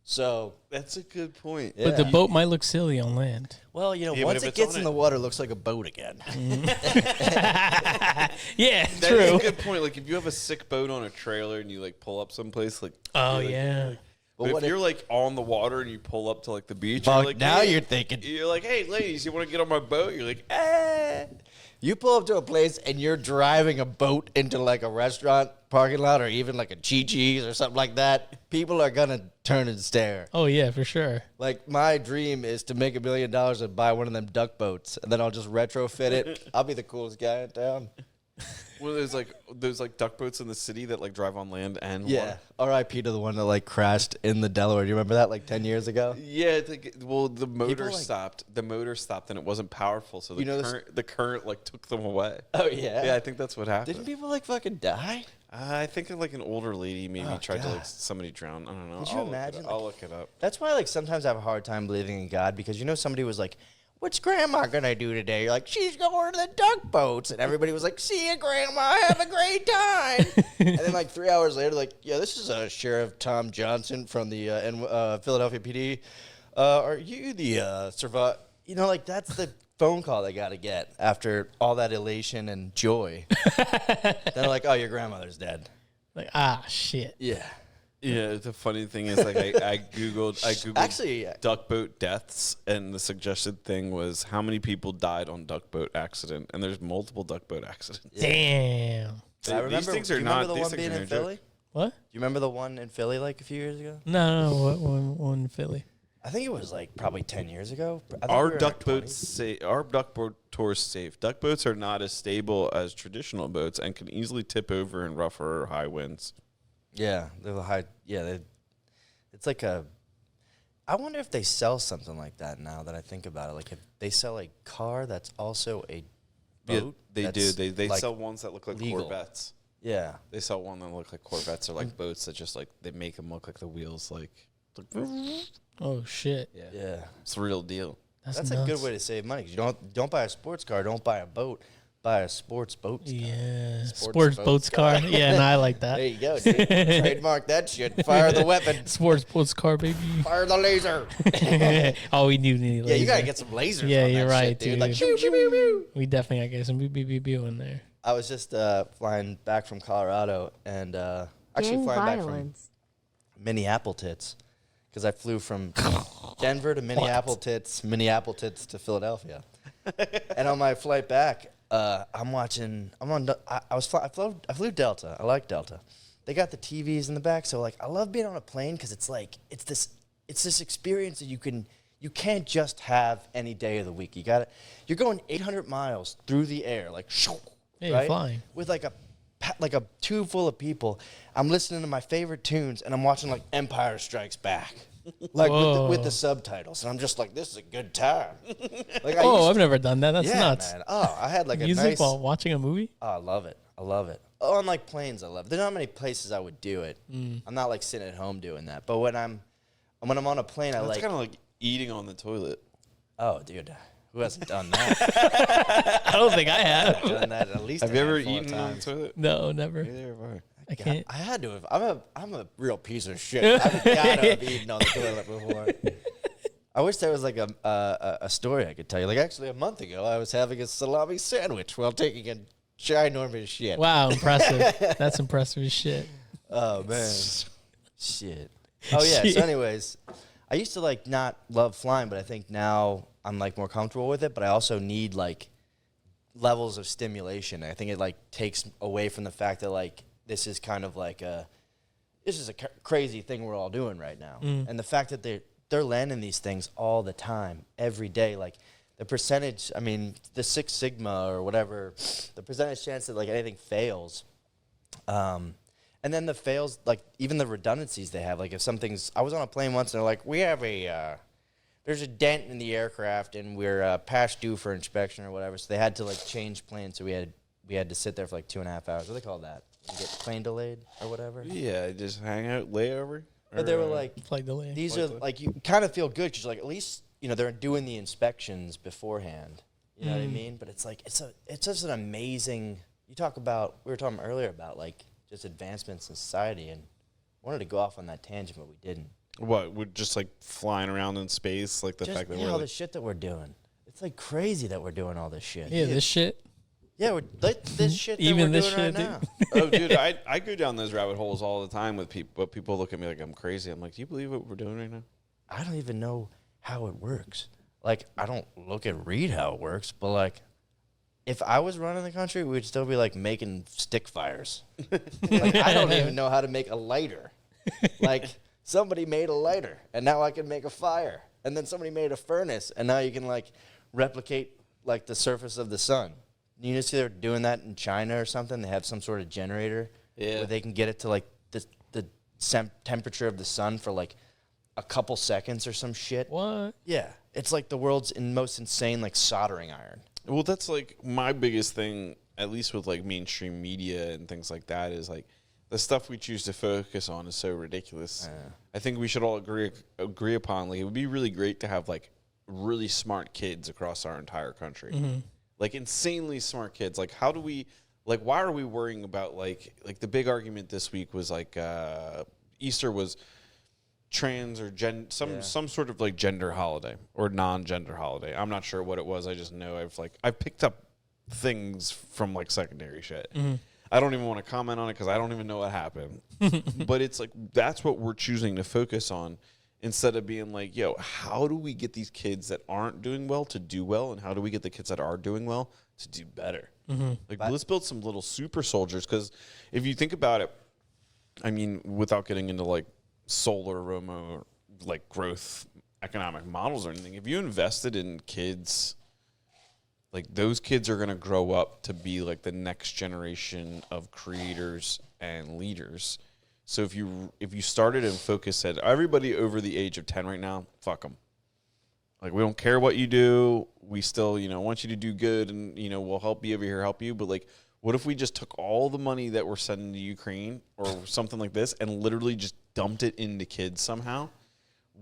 so. That's a good point. Yeah. But the boat might look silly on land. Well, but once if it it's gets on in it- the water, it looks like a boat again. Yeah, That's true. a good point. Like if you have a sick boat on a trailer and you like pull up someplace, like Oh you're, like, yeah. But what if you're like on the water and you pull up to like the beach, Fuck, you're like, now hey, you're thinking. you're like, hey, ladies, you want to get on my boat? You're like, You pull up to a place and you're driving a boat into like a restaurant parking lot or even like a Chi-Chi's or something like that. People are gonna turn and stare. Oh yeah, for sure. Like my dream is to make $1 million and buy one of them duck boats, and then I'll just retrofit it. I'll be the coolest guy in town. one of those like duck boats in the city that like drive on land and Yeah. water. R.I.P. to the one that like crashed in the Delaware. Do you remember that like 10 years ago? Yeah, it's like, well, the motor like- stopped. The motor stopped, and it wasn't powerful, so the You know this- current like took them away. Oh yeah. Yeah, I think that's what happened. Didn't people like fucking die? I think like an older lady maybe Oh, tried to God. like somebody drown. I don't know. Could you imagine, I'll look it up. That's why, like, sometimes I have a hard time believing in God because somebody was like, "What's Grandma gonna do today?" You're like, "She's going to the duck boats," and everybody was like, "See ya, Grandma. Have a great time." And then, like 3 hours later, like, "Yeah, this is Sheriff Tom Johnson from the Philadelphia PD. Are you the survivor?" Like that's the phone call they got to get after all that elation and joy. They're like, "Oh, your grandmother's dead." Like shit. Yeah. Yeah, the funny thing is, like, I googled Actually, duck boat deaths, and the suggested thing was how many people died on duck boat accident, and there's multiple duck boat accidents. Damn. I remember. These things do are you not. remember the These one things being are in no joke. Philly? What? Do you remember the one in Philly like a few years ago? No, one in Philly. I think it was like probably 10 years ago. I think Are we were in duck our boats safe? Are duck boat tours safe? Duck boats are not as stable as traditional boats and can easily tip over in rougher or high winds. Yeah, they're the high. Yeah, it's like a. I wonder if they sell something like that now that I think about it. Like if they sell a car that's also a boat. They do. They like sell ones that look like legal. Corvettes. Yeah. They sell one that look like Corvettes or like boats that just like they make them look like the wheels like. Oh shit. Yeah. It's the real deal. That's a good way to save money. 'Cause you don't buy a sports car. Don't buy a boat. Buy a sports boats car. Yeah. Sports Sports boats boats car. Yeah, and I like that. There you go. Dude. Trademark that shit. Fire the weapon. Sports boats car, baby. Fire the laser. Oh, we do need. Yeah, you gotta get some lasers. Yeah, on you're that right, shit, dude. dude. Like shoo, shoo, shoo, shoo. We definitely gotta get some beep in there. I was just flying back from Colorado and actually Gang flying violence. back from Minneapolis because I flew from Denver to Minneapolis to Philadelphia. And on my flight back, I flew Delta. I like Delta. They got the TVs in the back, so like I love being on a plane because it's like it's this experience that you can't just have any day of the week. You're going 800 miles through the air, like Yeah, you're flying with like a tube full of people. I'm listening to my favorite tunes and I'm watching like Empire Strikes Back, like with the subtitles, and I'm just like, this is a good time. Like I've never done that. That's yeah, nuts. man. Oh, I had like a Music nice. while watching a movie. Oh, I love it. Oh, on like planes, I love it. There's not many places I would do it. I'm not like sitting at home doing that. But when I'm on a plane, That's kind of like eating on the toilet. Oh, dude, who hasn't done that? I don't think I have. I've done that at least. Have a you ever handful of eaten on the times. toilet? No, never. Neither have I. I can't. I had to have. I'm a real piece of shit. I've got to have eaten on the toilet before. I wish there was like a story I could tell you. Like actually, a month ago, I was having a salami sandwich while taking a ginormous shit. Wow, impressive. That's impressive as shit. Oh man, shit. Oh yeah. Shit. So, anyways, I used to like not love flying, but I think now I'm like more comfortable with it. But I also need like levels of stimulation. I think it like takes away from the fact that like this is kind of like a crazy thing we're all doing right now, and the fact that they're landing these things all the time, every day, like. The percentage, I mean, the 6 Sigma or whatever, the percentage chance that like anything fails, and then the fails, like even the redundancies they have, like if something's, I was on a plane once and they're like, we have there's a dent in the aircraft and we're past due for inspection or whatever, so they had to like change planes, so we had to sit there for like 2.5 hours. What do they call that? You get plane delayed or whatever? Yeah, just hang out, layover. But they were like, Flight delay. these are like, you kind of feel good because like at least, you know, they're doing the inspections beforehand. You know what I mean? But it's like it's just an amazing. We were talking earlier about like just advancements in society, and wanted to go off on that tangent, but we didn't. What? We're just like flying around in space, like the Just fact that all we're the like, shit that we're doing. It's like crazy that we're doing all this shit. Yeah, this shit. Yeah, we're like this shit that Even we're this doing right shit, now. oh, dude, I go down those rabbit holes all the time with people, but people look at me like I'm crazy. I'm like, do you believe what we're doing right now? I don't even know how it works. Like, I don't look and read how it works, but like, if I was running the country, we'd still be like making stick fires. Like, I don't even know how to make a lighter. Like, somebody made a lighter, and now I can make a fire. And then somebody made a furnace, and now you can like replicate like the surface of the sun. You know, see they're doing that in China or something. They have some sort of generator where they can get it to like the temperature of the sun for like a couple seconds or some shit. What? Yeah, it's like the world's most insane like soldering iron. Well, that's like my biggest thing, at least with like mainstream media and things like that, is like the stuff we choose to focus on is so ridiculous. I think we should all agree upon like it would be really great to have like really smart kids across our entire country. Like insanely smart kids. Like how do we, like why are we worrying about like the big argument this week was like Easter was trans or some sort of like gender holiday or non-gender holiday. I'm not sure what it was. I just know I've picked up things from like secondary shit. I don't even want to comment on it because I don't even know what happened. But it's like that's what we're choosing to focus on instead of being like, yo, how do we get these kids that aren't doing well to do well, and how do we get the kids that are doing well to do better? Like let's build some little super soldiers, because if you think about it, I mean, without getting into like solar Romo like growth economic models or anything, if you invested in kids, like those kids are going to grow up to be like the next generation of creators and leaders So if you started and focused, said everybody over the age of 10 right now, fuck them. Like, we don't care what you do. We still, want you to do good, and, we'll help you over here, help you. But, like, what if we just took all the money that we're sending to Ukraine or something like this and literally just dumped it into kids somehow?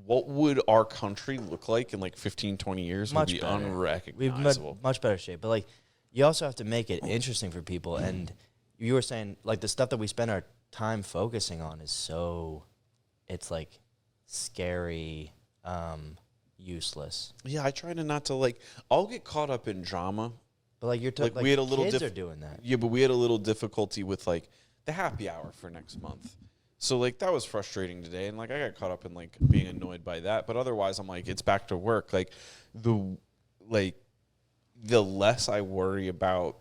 What would our country look like in, like, 15, 20 years? Much Would be better. unrecognizable. We've much better shape. But, like, you also have to make it interesting for people. And you were saying, like, the stuff that we spend our time focusing on is so, it's, like, scary, useless. Yeah, I try to not to, like, I'll get caught up in drama. But like you're Like, we had a little kids are doing that. Yeah, but we had a little difficulty with, like, the happy hour for next month. So, like, that was frustrating today, and, like, I got caught up in, like, being annoyed by that. But otherwise, I'm like, it's back to work. Like, the less I worry about,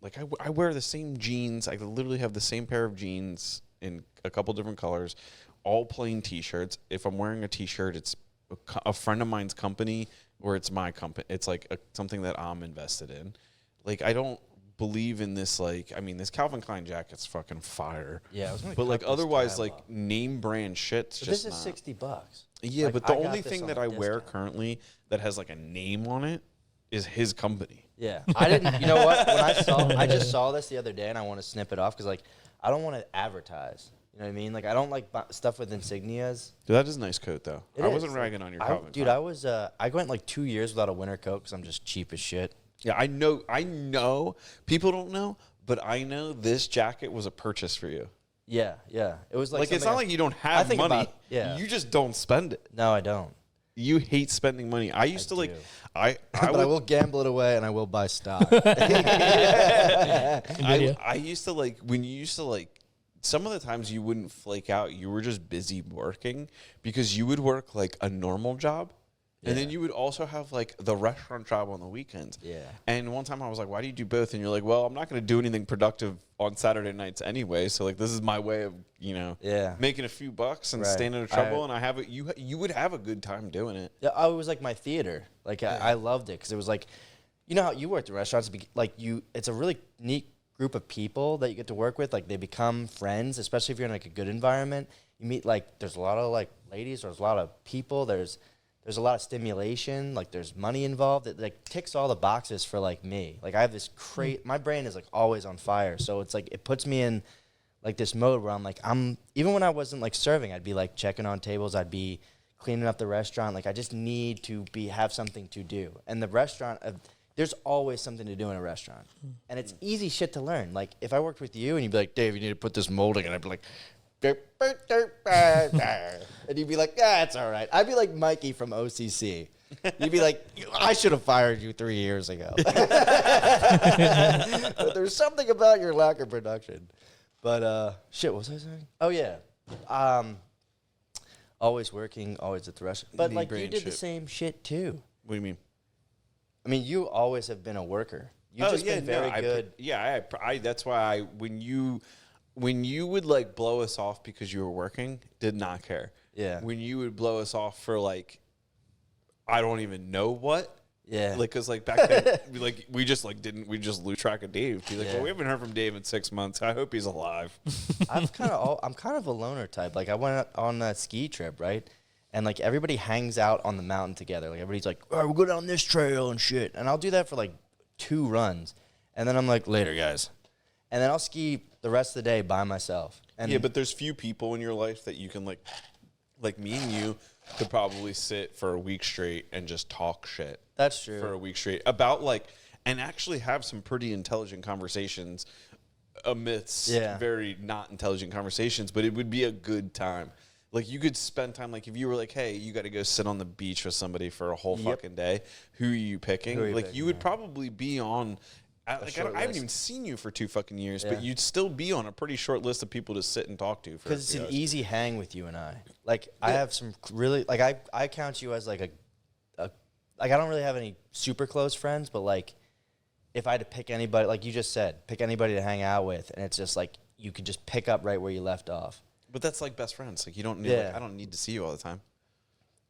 like, I wear the same jeans. I literally have the same pair of jeans in a couple different colors, all plain T-shirts. If I'm wearing a T-shirt, it's a friend of mine's company, or it's my company. It's like something that I'm invested in. Like, I don't believe in this. Like, I mean, this Calvin Klein jacket's fucking fire. Yeah, I was gonna but, like, cut this otherwise, tab like, off. name brand shit's But just this is not. $60. Yeah, Like, but the I got only this thing on that a I wear discount. currently that has, like, a name on it is his company. Yeah, I didn't. You know what? When I just saw this the other day, and I want to snip it off because, like, I don't want to advertise. You know what I mean? Like, I don't like stuff with insignias. Dude, that is a nice coat, though. It I is. wasn't ragging on your I, Calvin dude, Klein. I went like 2 years without a winter coat because I'm just cheap as shit. Yeah, I know. People don't know, but I know this jacket was a purchase for you. Yeah. It was like It's not like you don't I have think money. about- yeah. You just don't spend it. No, I don't. You hate spending money. I used to, like, do. I But I will gamble it away, and I will buy stock. I used to, like, when you used to, like, some of the times you wouldn't flake out. You were just busy working because you would work, like, a normal job. And then Yeah. you would also have, like, the restaurant job on the weekends. Yeah. And one time I was like, why do you do both? And you're like, well, I'm not going to do anything productive on Saturday nights anyway. So, like, this is my way of, Yeah. making a few bucks and Right. staying out of trouble. And I have it. You would have a good time doing it. Yeah, I was like my theater. Like I loved it because it was like, you know how you worked at restaurants. Like it's a really neat group of people that you get to work with. Like they become friends, especially if you're in like a good environment. You meet like there's a lot of like ladies. There's a lot of people. There's a lot of stimulation. Like there's money involved. It like ticks all the boxes for like me. Like I have this my brain is like always on fire. So it's like it puts me in like this mode where I'm like even when I wasn't like serving, I'd be like checking on tables. I'd be cleaning up the restaurant. Like I just need to have something to do. And the restaurant, there's always something to do in a restaurant, and it's easy shit to learn. Like if I worked with you and you'd be like, Dave, you need to put this molding, and I'd be like, and you'd be like, yeah, it's all right. I'd be like Mikey from OCC. You'd be like, I should have fired you 3 years ago. But there's something about your lack of production. But shit, what was I saying? Oh yeah. Always working, always at the restaurant. But Lean like brain you did the shit. same shit too. What do you mean? I mean, you always have been a worker. You've just been very good. That's why when you would, like, blow us off because you were working, did not care. Yeah. When you would blow us off for, like, I don't even know what. Yeah. Like, cause like back then, we just lose track of Dave. He's like, Yeah. well, we haven't heard from Dave in 6 months. I hope he's alive. I'm kind of a loner type. Like I went on a ski trip, right? And like everybody hangs out on the mountain together. Like everybody's like, "Oh, we'll go down this trail and shit." And I'll do that for like 2 runs, and then I'm like, "Later, guys." And then I'll ski the rest of the day by myself. And Yeah, but there's few people in your life that you can like me and you could probably sit for a week straight and just talk shit. that's true. For a week straight about like, and actually have some pretty intelligent conversations amidst very not intelligent conversations, but it would be a good time. Like you could spend time, like if you were like, hey, you got to go sit on the beach with somebody for a whole fucking day. Who are you picking? You would probably be on, I haven't even seen you for 2 fucking years, but you'd still be on a pretty short list of people to sit and talk to. Because it's an easy hang with you and I. Like I have some really, like I count you as like like I don't really have any super close friends, but like if I had to pick anybody, like you just said, pick anybody to hang out with, and it's just like you could just pick up right where you left off. But that's like best friends. Like you don't need. Yeah. Like, I don't need to see you all the time.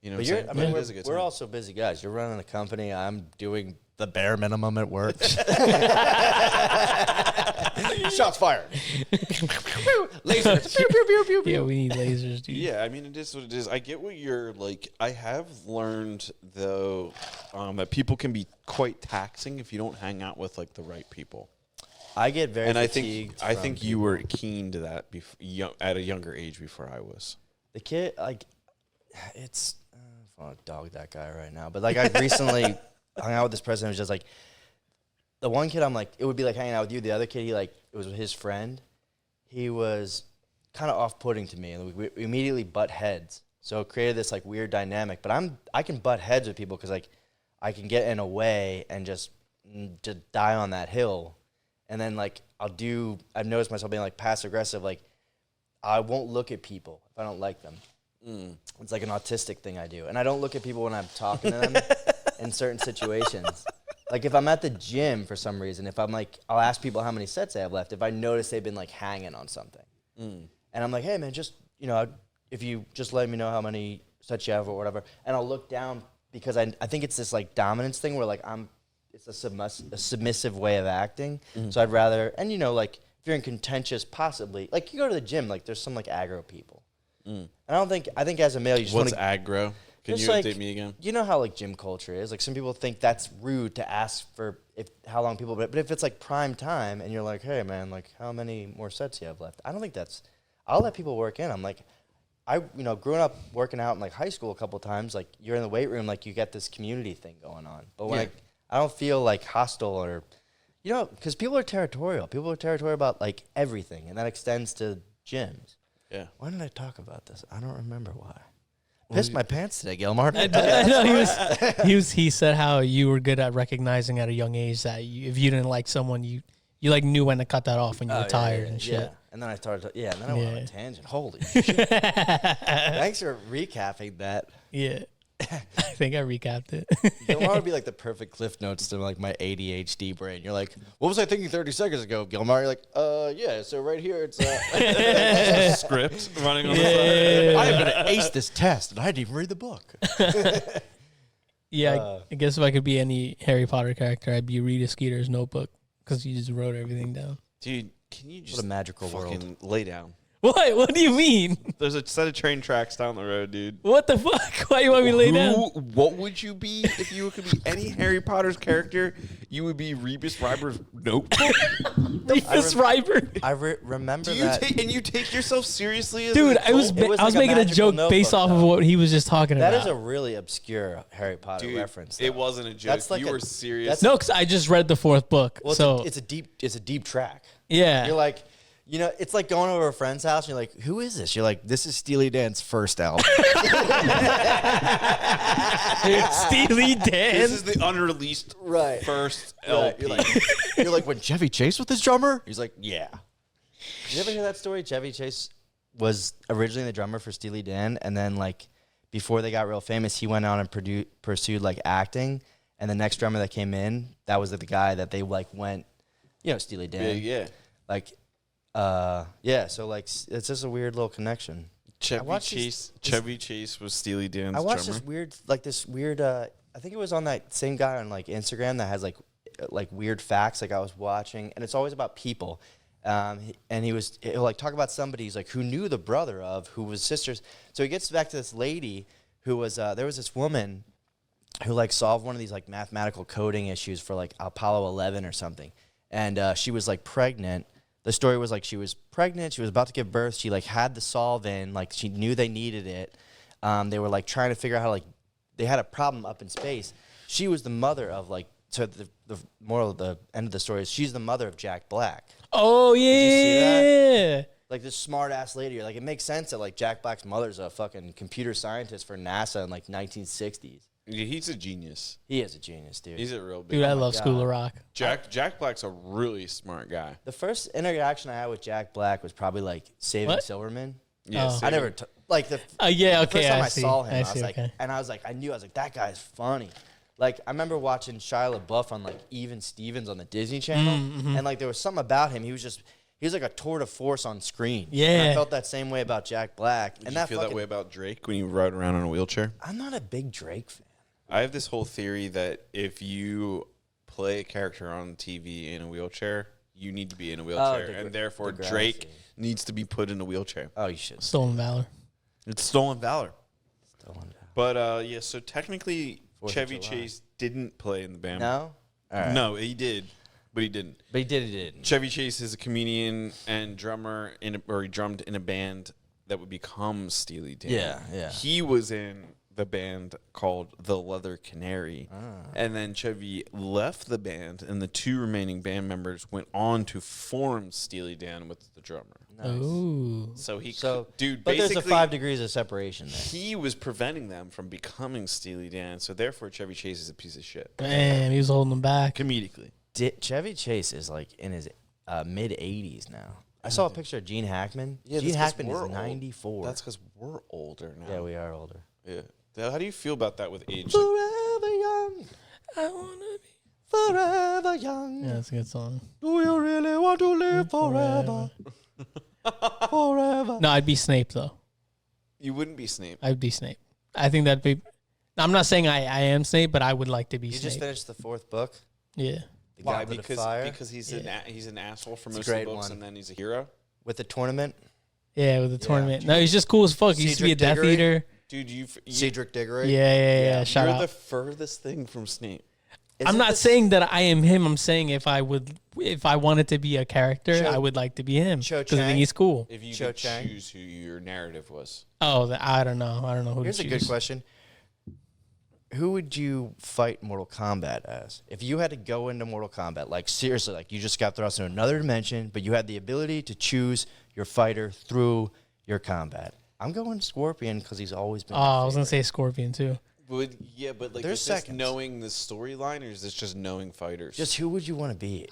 You know. But What I'm saying? I mean, But it is a good we're time. also busy guys. You're running a company. I'm doing the bare minimum at work. Shots fired. Lasers. Pew, pew, pew, pew, pew. Yeah, we need lasers, dude. Yeah, I mean, it is what it is. I get what you're like. I have learned though that people can be quite taxing if you don't hang out with like the right people. I get very And fatigued. I think you were keen to that at a younger age before I was. The kid, like, it's. I want to dog that guy right now, but like I recently hung out with this person who's just like, the one kid I'm like, it would be like hanging out with you. The other kid, he like, it was his friend. He was kind of off-putting to me, and we immediately butt heads. So it created this like weird dynamic. But I can butt heads with people because like I can get in a way and just die on that hill, and then like I've noticed myself being like passive aggressive. Like I won't look at people if I don't like them. It's like an autistic thing I do. And I don't look at people when I'm talking to them in certain situations. Like if I'm at the gym for some reason, if I'm like, I'll ask people how many sets they have left if I notice they've been like hanging on something. And I'm like, hey man, just, if you just let me know how many sets you have or whatever. And I'll look down because I think it's this like dominance thing where like it's a submissive way of acting. So I'd rather, and like if you're in contentious, possibly, like you go to the gym, like there's some like aggro people. And I think as a male, you just What's want aggro? Can you update me again? You know how like gym culture is. Like some people think that's rude to ask for how long people. But if it's like prime time and you're like, hey man, like how many more sets you have left? I don't think that's. I'll let people work in. I'm like, growing up working out in like high school a couple of times, like you're in the weight room, like you get this community thing going on. But when I don't feel like hostile or, because people are territorial. People are territorial about like everything, and that extends to gyms. Yeah. Why did I talk about this? I don't remember why. Pissed my pants today, Gilmar. I know he said how you were good at recognizing at a young age that if you didn't like someone, you like knew when to cut that off when you were tired and shit. Yeah. And then I started, and then I went on a tangent. Holy shit. Thanks for recapping that. Yeah. I think I recapped it. Gilmar would be like the perfect cliff notes to like my ADHD brain. You're like, what was I thinking 30 seconds ago, Gilmar? You're like, yeah, so right here it's a script running on the side. I'm going to ace this test, and I didn't even read the book. I guess if I could be any Harry Potter character, I'd be Rita Skeeter's Notebook because you just wrote everything down. Dude, can you just what a magical fucking lay down? What? What do you mean? There's a set of train tracks down the road, dude. What the fuck? Why you want me to lay down? What would you be if you could be any Harry Potter's character? You would be Rebus Ryber's Notebook. Rebus Ryber. I remember that. And you take yourself seriously as dude, an I was adult? making a joke based off of what he was just talking about. That is a really obscure Harry Potter reference. Though. It wasn't a joke. Like you were serious. No, because I just read the fourth book. Well, so it's a deep track. Yeah. You're like, it's like going over a friend's house and you're like, who is this? You're like, this is Steely Dan's first album. Steely Dan. This is the unreleased first LP. You're like, when Chevy Chase was this drummer? He's like, yeah. Did you ever hear that story? Chevy Chase was originally the drummer for Steely Dan, and then like before they got real famous, he went on and pursued like acting. And the next drummer that came in, that was the guy that they like went, Steely Dan. Yeah. Like, so like it's just a weird little connection. Chevy Chase was Steely Dan's I watched drummer. this weird I think it was on that same guy on like Instagram that has like weird facts like I was watching, and it's always about people. And he'll like talk about somebody he's like who knew the brother of who was sisters. So he gets back to this lady who was there was this woman who like solved one of these like mathematical coding issues for like Apollo 11 or something, and she was like pregnant. The story was like she was pregnant, she was about to give birth, she like had the solve in, like she knew they needed it. They were like trying to figure out how like they had a problem up in space. She was the mother of like, so the moral of the end of the story is she's the mother of Jack Black. Oh yeah. Did you see that? Like this smart ass lady, like it makes sense that like Jack Black's mother's a fucking computer scientist for NASA in like 1960s. Yeah, he's a genius. He is a genius, dude. He's a real big dude. I love School of Rock. Jack Black's a really smart guy. The first interaction I had with Jack Black was probably like Saving Silverman. Yeah, I never like the the first time I saw him, I was like, that guy's funny. Like I remember watching Shia LaBeouf on like Even Stevens on the Disney Channel, and like there was something about him. He was like a tour de force on screen. Yeah, and I felt that same way about Jack Black. Did you feel that way about Drake when you rode around on a wheelchair? I'm not a big Drake fan. I have this whole theory that if you play a character on TV in a wheelchair, you need to be in a wheelchair, Oh, and therefore Degrassi. Drake needs to be put in a wheelchair. Oh, you should. Stolen valor. It's stolen valor. Stolen valor. But yeah, so technically, 4th of Chevy July. Chase didn't play in the band. No? All right. No, he did, but he didn't. But he did. Chevy Chase is a comedian and drummer or he drummed in a band that would become Steely Dan. Yeah. He was in the band called The Leather Canary. And then Chevy left the band, and the 2 remaining band members went on to form Steely Dan with the drummer. Nice. Ooh. So But basically, there's a 5 degrees of separation there. he was preventing them from becoming Steely Dan, so therefore Chevy Chase is a piece of shit. Man, he was holding them back. Comedically. Chevy Chase is like in his mid 80s now. I saw a picture of Gene Hackman. Yeah, Gene that's 'cause Hackman we're is old. 94. That's because we're older now. Yeah, we are older. Yeah. How do you feel about that with age? Forever young, I wanna be. forever young. Yeah, that's a good song. Do you really want to live forever? Forever. No, I'd be Snape though. You wouldn't be Snape. I'd be Snape. I think that'd be. I'm not saying I am Snape, but I would like to be You Snape. just finished the 4th book. Yeah. The Why? Goblet of Because Fire, he's he's an asshole for It's a most of the great books, one. and then he's a hero. with the tournament. Yeah, with the Yeah. tournament. No, he's just cool as fuck. He used to be a Cedric Death Diggory? Eater. Dude, you Cedric Diggory. Yeah. Shout you're out. the furthest thing from Snape. I'm not saying that I am him. I'm saying if I wanted to be a character, Cho- I would like to be him Cho because I Chang? think he's cool. If you Cho could Chang? choose who your narrative was. Oh, I don't know. I don't know who Here's to a choose. good question. Who would you fight Mortal Kombat as? If you had to go into Mortal Kombat, like seriously, like you just got thrust into another dimension, but you had the ability to choose your fighter through your combat. I'm going Scorpion because he's always been. Oh, I was gonna say Scorpion too. But like, There's is this seconds. knowing the storyline, or is this just knowing fighters? Just who would you want to be?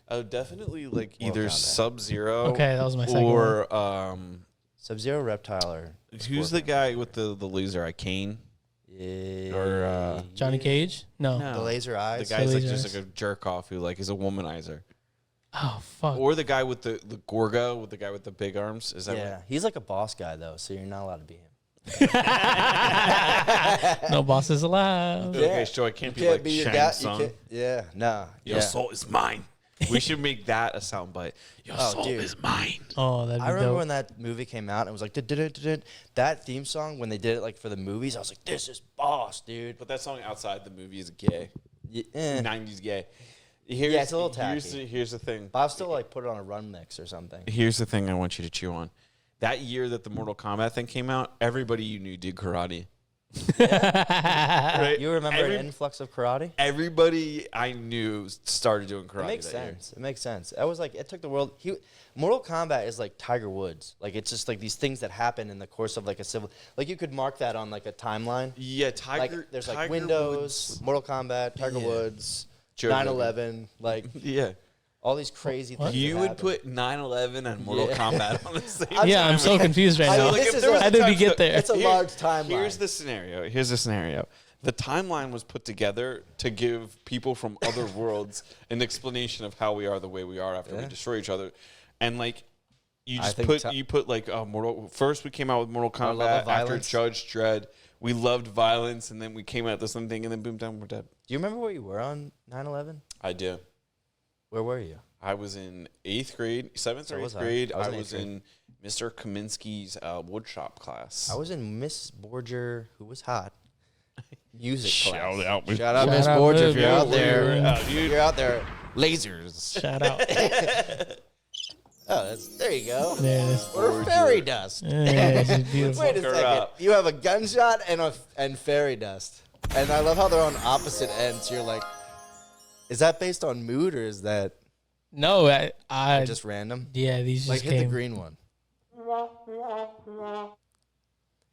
oh, definitely like Mortal either Kombat. Sub-Zero. Okay, that was my second or Sub-Zero, Reptile, or who's the guy with the laser eye? Kane. Or, Johnny Cage? No. the laser The eyes. guy's like Laser just eyes. like a jerk off who like is a womanizer. Oh fuck. Or the guy with the Gorgo, with the guy with the big arms. Is that Yeah, right? he's like a boss guy though, so you're not allowed to be him. No bosses allowed. Okay, so I can't be like Shang Tsung. Yeah, no. Your yeah. soul is mine. We should make that a soundbite. Your Oh, soul dude. is mine. Oh, that'd be I remember dope. when that movie came out and it was like "Du-du-du-du-du." That theme song when they did it like for the movies. I was like, this is boss, dude. But that song outside the movie is gay. Eh. 90s gay. Yeah, it's a little Here's tacky. here's the thing. But I'll still like put it on a run mix or something. Here's the thing I want you to chew on. That year that the Mortal Kombat thing came out, everybody you knew did karate. Right? You remember Every- an influx of karate? Everybody I knew started doing karate. It makes that year. sense. It makes sense. That was like it took the world. Mortal Kombat is like Tiger Woods. Like it's just like these things that happen in the course of like a civil. Like you could mark that on like a timeline. Yeah, Tiger. Like there's like Tiger Windows, Woods- Mortal Kombat, Tiger Yeah. Woods, Joe 9/11, like Yeah. all these crazy things. You that would happen. put 9/11 and Mortal Yeah. Kombat on the same Yeah, time. I'm so confused right I now. mean, Like, this if is there was a- How did we time- get there? It's a Here- large timeline. Here's the scenario. The timeline was put together to give people from other worlds an explanation of how we are the way we are after we Yeah. destroy each other. And like you I just think put like Mortal first we came out with Mortal Our love Kombat of after violence. Judge Dredd. We loved violence and then we came out with this thing and then boom down we're dead. Do you remember where you were on 9/11? I do. Where were you? I was in 8th grade, 7th So or was 8th I. grade. I was I in was 8th grade. in Mr. Kaminsky's woodshop class. I was in Miss Borger, who was hot. Music Shout class. out, Miss- Shout out, Shout Miss out, Borger, if Miss you're out Borger. there. Yeah, If you're out there. Lasers. Shout out. Oh, there you go. There it is. Or fairy dust. Yeah, it's beautiful. Wait a Fuck her second. up. You have a gunshot and fairy dust. And I love how they're on opposite ends. You're like, is that based on mood or is that No, I just random? yeah, these just Like hit came. the green one.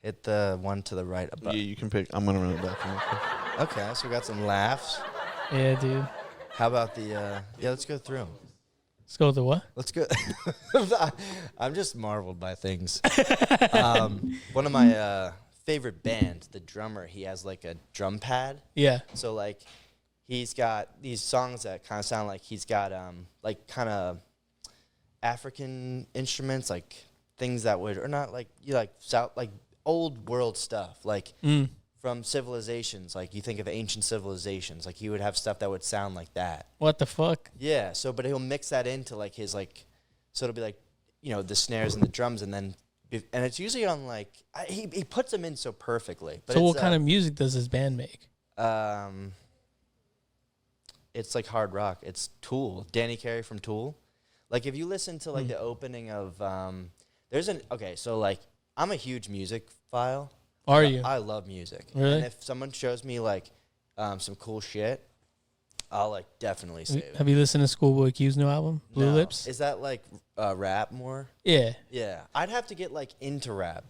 Hit the one to the right Yeah, above. you can pick. I'm gonna run it back. Okay, so we got some laughs. Yeah, dude. How about the yeah, let's go through 'em. Let's go with the what? Let's go. I'm just marveled by things. One of my favorite bands, the drummer, he has like a drum pad. Yeah. So like he's got these songs that kind of sound like he's got like kind of African instruments, like things that would or not like you like south like old world stuff. Like from civilizations. Like you think of ancient civilizations, like he would have stuff that would sound like that. What the fuck? Yeah. So, but he'll mix that into like his like, so it'll be like, you know, the snares and the drums, and then and it's usually on like he puts them in so perfectly. But So what kind of music does this band make? It's like hard rock. It's Tool, Danny Carey from Tool. Like if you listen to like the opening of so like I'm a huge music file. Are you? I love music. Really? And if someone shows me like some cool shit, I'll like definitely save it. Have you listened to Schoolboy Q's new album, Blue No. Lips? Is that like rap more? Yeah. Yeah. I'd have to get like into rap.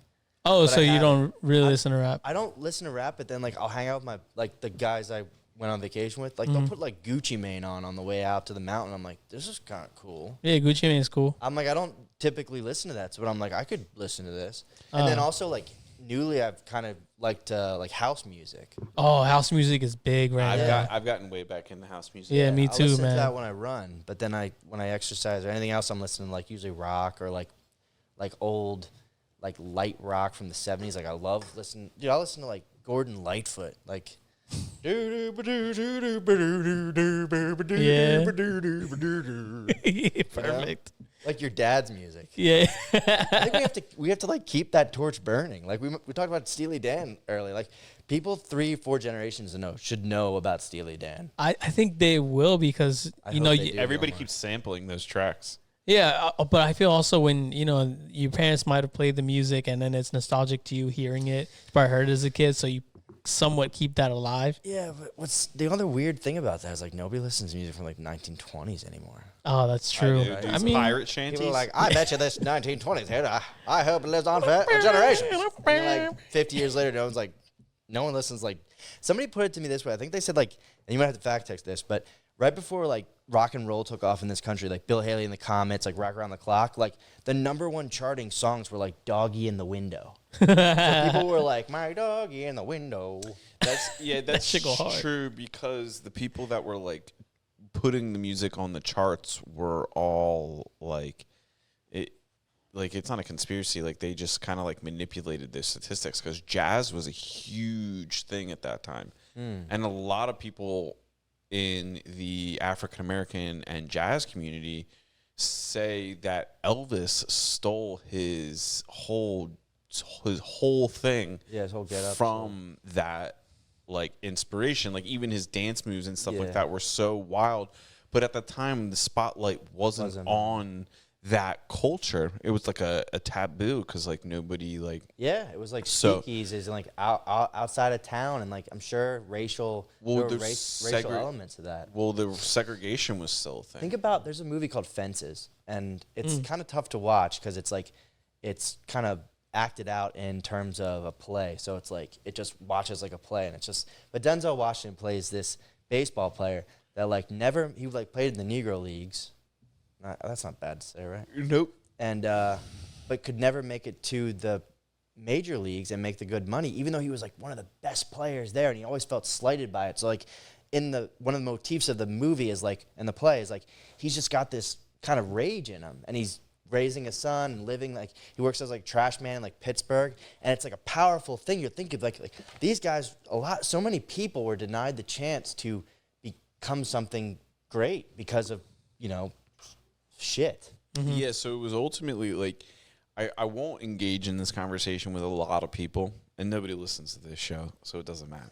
Oh, But so I you don't haven't. really listen to rap? I don't listen to rap, but then like I'll hang out with my like the guys I went on vacation with. Like they'll put like Gucci Mane on the way out to the mountain. I'm like, this is kind of cool. Yeah, Gucci Mane is cool. I'm like, I don't typically listen to that, but I'm like, I could listen to this. And then also like newly, I've kind of liked like house music. Oh, house music is big right now. I've gotten way back into house music. Yeah, me I'll too, listen man. to that when I run, but then when I exercise or anything else, I'm listening to like usually rock or like old like light rock from the 70s. Like I love listening. Dude, I listen to like Gordon Lightfoot, like. Yeah. Perfect. Like your dad's music. Yeah. I think we have to like keep that torch burning. Like we talked about Steely Dan earlier. Like people 3-4 generations should know about Steely Dan. I think they will because, I you hope know, they do. Everybody keeps sampling those tracks. yeah, but I feel also when, you know, your parents might have played the music and then it's nostalgic to you hearing it. You probably heard it as a kid, so you somewhat keep that alive. Yeah, but what's the other weird thing about that is like nobody listens to music from like 1920s anymore. Oh, that's true. Dude, I mean, pirate shanties. People are like, I bet you this 1920s hit. I hope it lives on for generations. And then, like 50 years later, no one listens. Like somebody put it to me this way. I think they said like, and you might have to fact check this, but right before like rock and roll took off in this country, like Bill Haley and the Comets, like Rock Around the Clock, like the #1 charting songs were like Doggy in the Window. So people were like, my doggy in the window. That's shit go hard. true because the people that were like putting the music on the charts were all like it's not a conspiracy. Like they just kind of like manipulated their statistics because jazz was a huge thing at that time, and a lot of people in the African American and jazz community say that Elvis stole his whole thing Yeah, his whole get up from that like inspiration. Like even his dance moves and stuff like Yeah. that were so wild, but at the time the spotlight wasn't on that culture. It was like a taboo because like nobody like Yeah, it was like So- speakeasies and like outside of town, and like I'm sure racial racial elements of that. well the segregation was still a thing. Think about there's a movie called Fences, and it's kind of tough to watch because it's like it's kind of acted out in terms of a play, so it's like it just watches like a play, and it's just. But Denzel Washington plays this baseball player that like never he like played in the Negro Leagues. That's not bad to say, right? Nope. And but could never make it to the major leagues and make the good money, even though he was like one of the best players there, and he always felt slighted by it. So like in the one of the motifs of the movie is like in the play is like he's just got this kind of rage in him, and he's raising a son and living like he works as like trash man in like Pittsburgh, and it's like a powerful thing. You think of like these guys so many people were denied the chance to become something great because of shit. Yeah, so it was ultimately like I won't engage in this conversation with a lot of people, and nobody listens to this show, so it doesn't matter.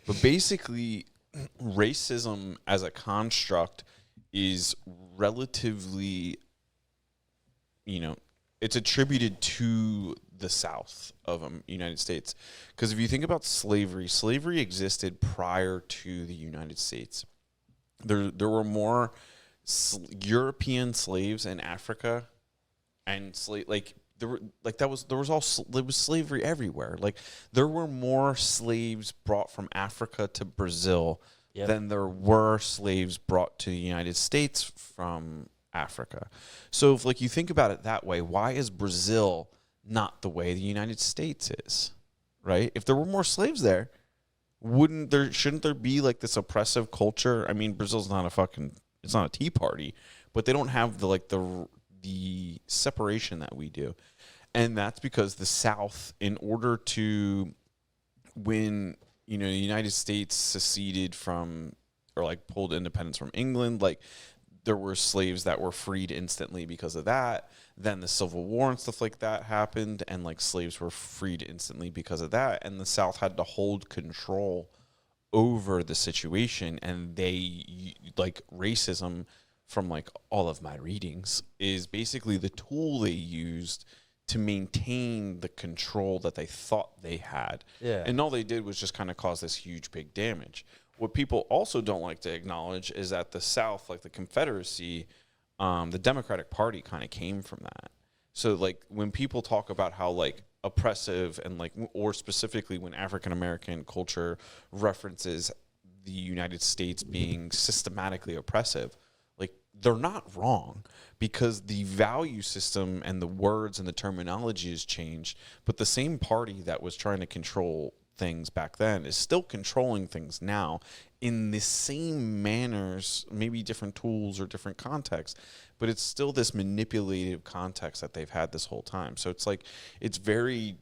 But basically, racism as a construct is relatively, it's attributed to the South of United States. Because if you think about slavery existed prior to the United States. There were more European slaves in Africa, and there was slavery everywhere. Like there were more slaves brought from Africa to Brazil than there were slaves brought to the United States from Africa. So if like you think about it that way, why is Brazil not the way the United States is? Right? If there were more slaves there, shouldn't there be like this oppressive culture? I mean, Brazil's not it's not a tea party, but they don't have the separation that we do. And that's because the South, in order to when, you know, the United States seceded from, or like pulled independence from England, like there were slaves that were freed instantly because of that. Then the Civil War and stuff like that happened, and like slaves were freed instantly because of that. And the South had to hold control over the situation, and they, like, racism, from like all of my readings, is basically the tool they used to maintain the control that they thought they had. Yeah. And all they did was just kind of cause this huge big damage. What people also don't like to acknowledge is that the South, like the Confederacy, the Democratic Party kind of came from that. So like when people talk about how like oppressive and like, or specifically when African American culture references the United States being systematically oppressive, like they're not wrong, because the value system and the words and the terminology has changed, but the same party that was trying to control things back then is still controlling things now in the same manners, maybe different tools or different contexts, but it's still this manipulative context that they've had this whole time. So it's like, it's very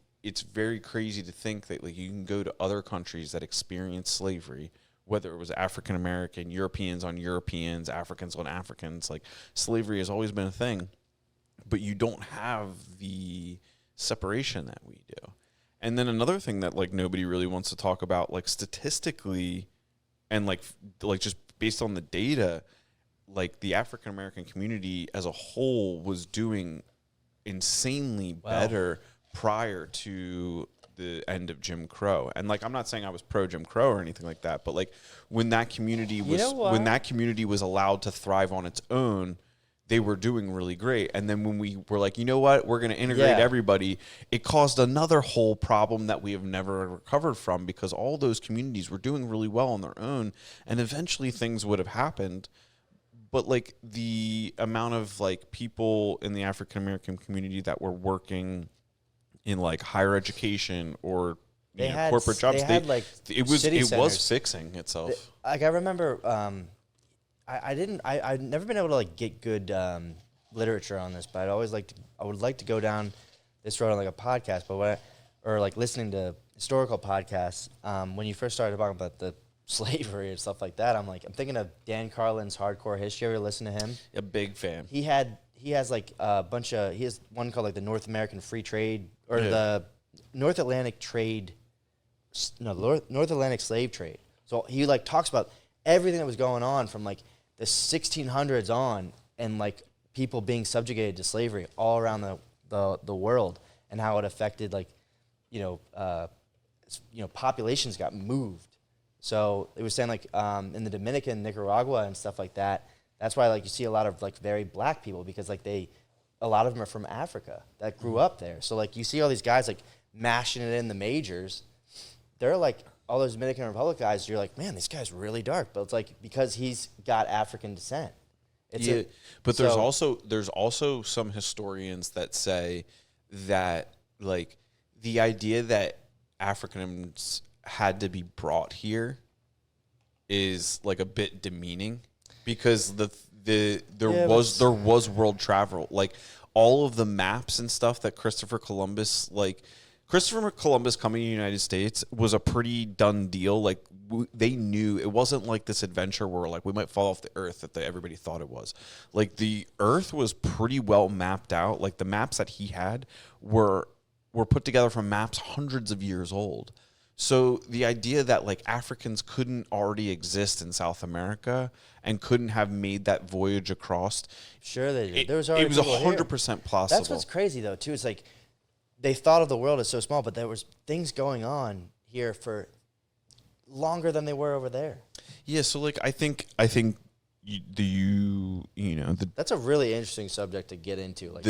crazy to think that like you can go to other countries that experience slavery, whether it was African American, Europeans on Europeans, Africans on Africans, like slavery has always been a thing, but you don't have the separation that we do. And then another thing that like nobody really wants to talk about, like statistically, and like just based on the data, like the African American community as a whole was doing insanely better prior to the end of Jim Crow. And like, I'm not saying I was pro Jim Crow or anything like that, but like when that community was allowed to thrive on its own, they were doing really great. And then when we were like, you know what, we're going to integrate everybody, it caused another whole problem that we have never recovered from, because all those communities were doing really well on their own, and eventually things would have happened. But like the amount of like people in the African American community that were working in like higher education or corporate jobs, it was fixing itself. Like I remember, I'd never been able to like get good literature on this, but I would like to go down this road on like a podcast, or like listening to historical podcasts. When you first started talking about the slavery and stuff like that, I'm thinking of Dan Carlin's Hardcore History. Ever listen to him? A big fan. He has like a bunch of, he has one called like the North American Free Trade, or the North Atlantic Slave Trade. So he like talks about everything that was going on from like the 1600s on, and like people being subjugated to slavery all around the world, and how it affected like, populations got moved. So it was saying like in the Dominican, Nicaragua and stuff like that, that's why like you see a lot of like very black people, because like a lot of them are from Africa that grew up there. So like you see all these guys like mashing it in the majors. They're like, all those Dominican Republic guys, you're like, man, this guy's really dark. But it's like, because he's got African descent. But there's also some historians that say that like the idea that Africans had to be brought here is like a bit demeaning, because there was world travel. Like all of the maps and stuff that Christopher Columbus coming to the United States was a pretty done deal. Like they knew it wasn't like this adventure where like we might fall off the earth that everybody thought it was. Like the earth was pretty well mapped out. Like the maps that he had were put together from maps hundreds of years old. So the idea that like Africans couldn't already exist in South America and couldn't have made that voyage across. Sure they did. It was 100% possible. That's what's crazy though too. It's like they thought of the world as so small, but there was things going on here for longer than they were over there. Yeah, so like I think that's a really interesting subject to get into. Like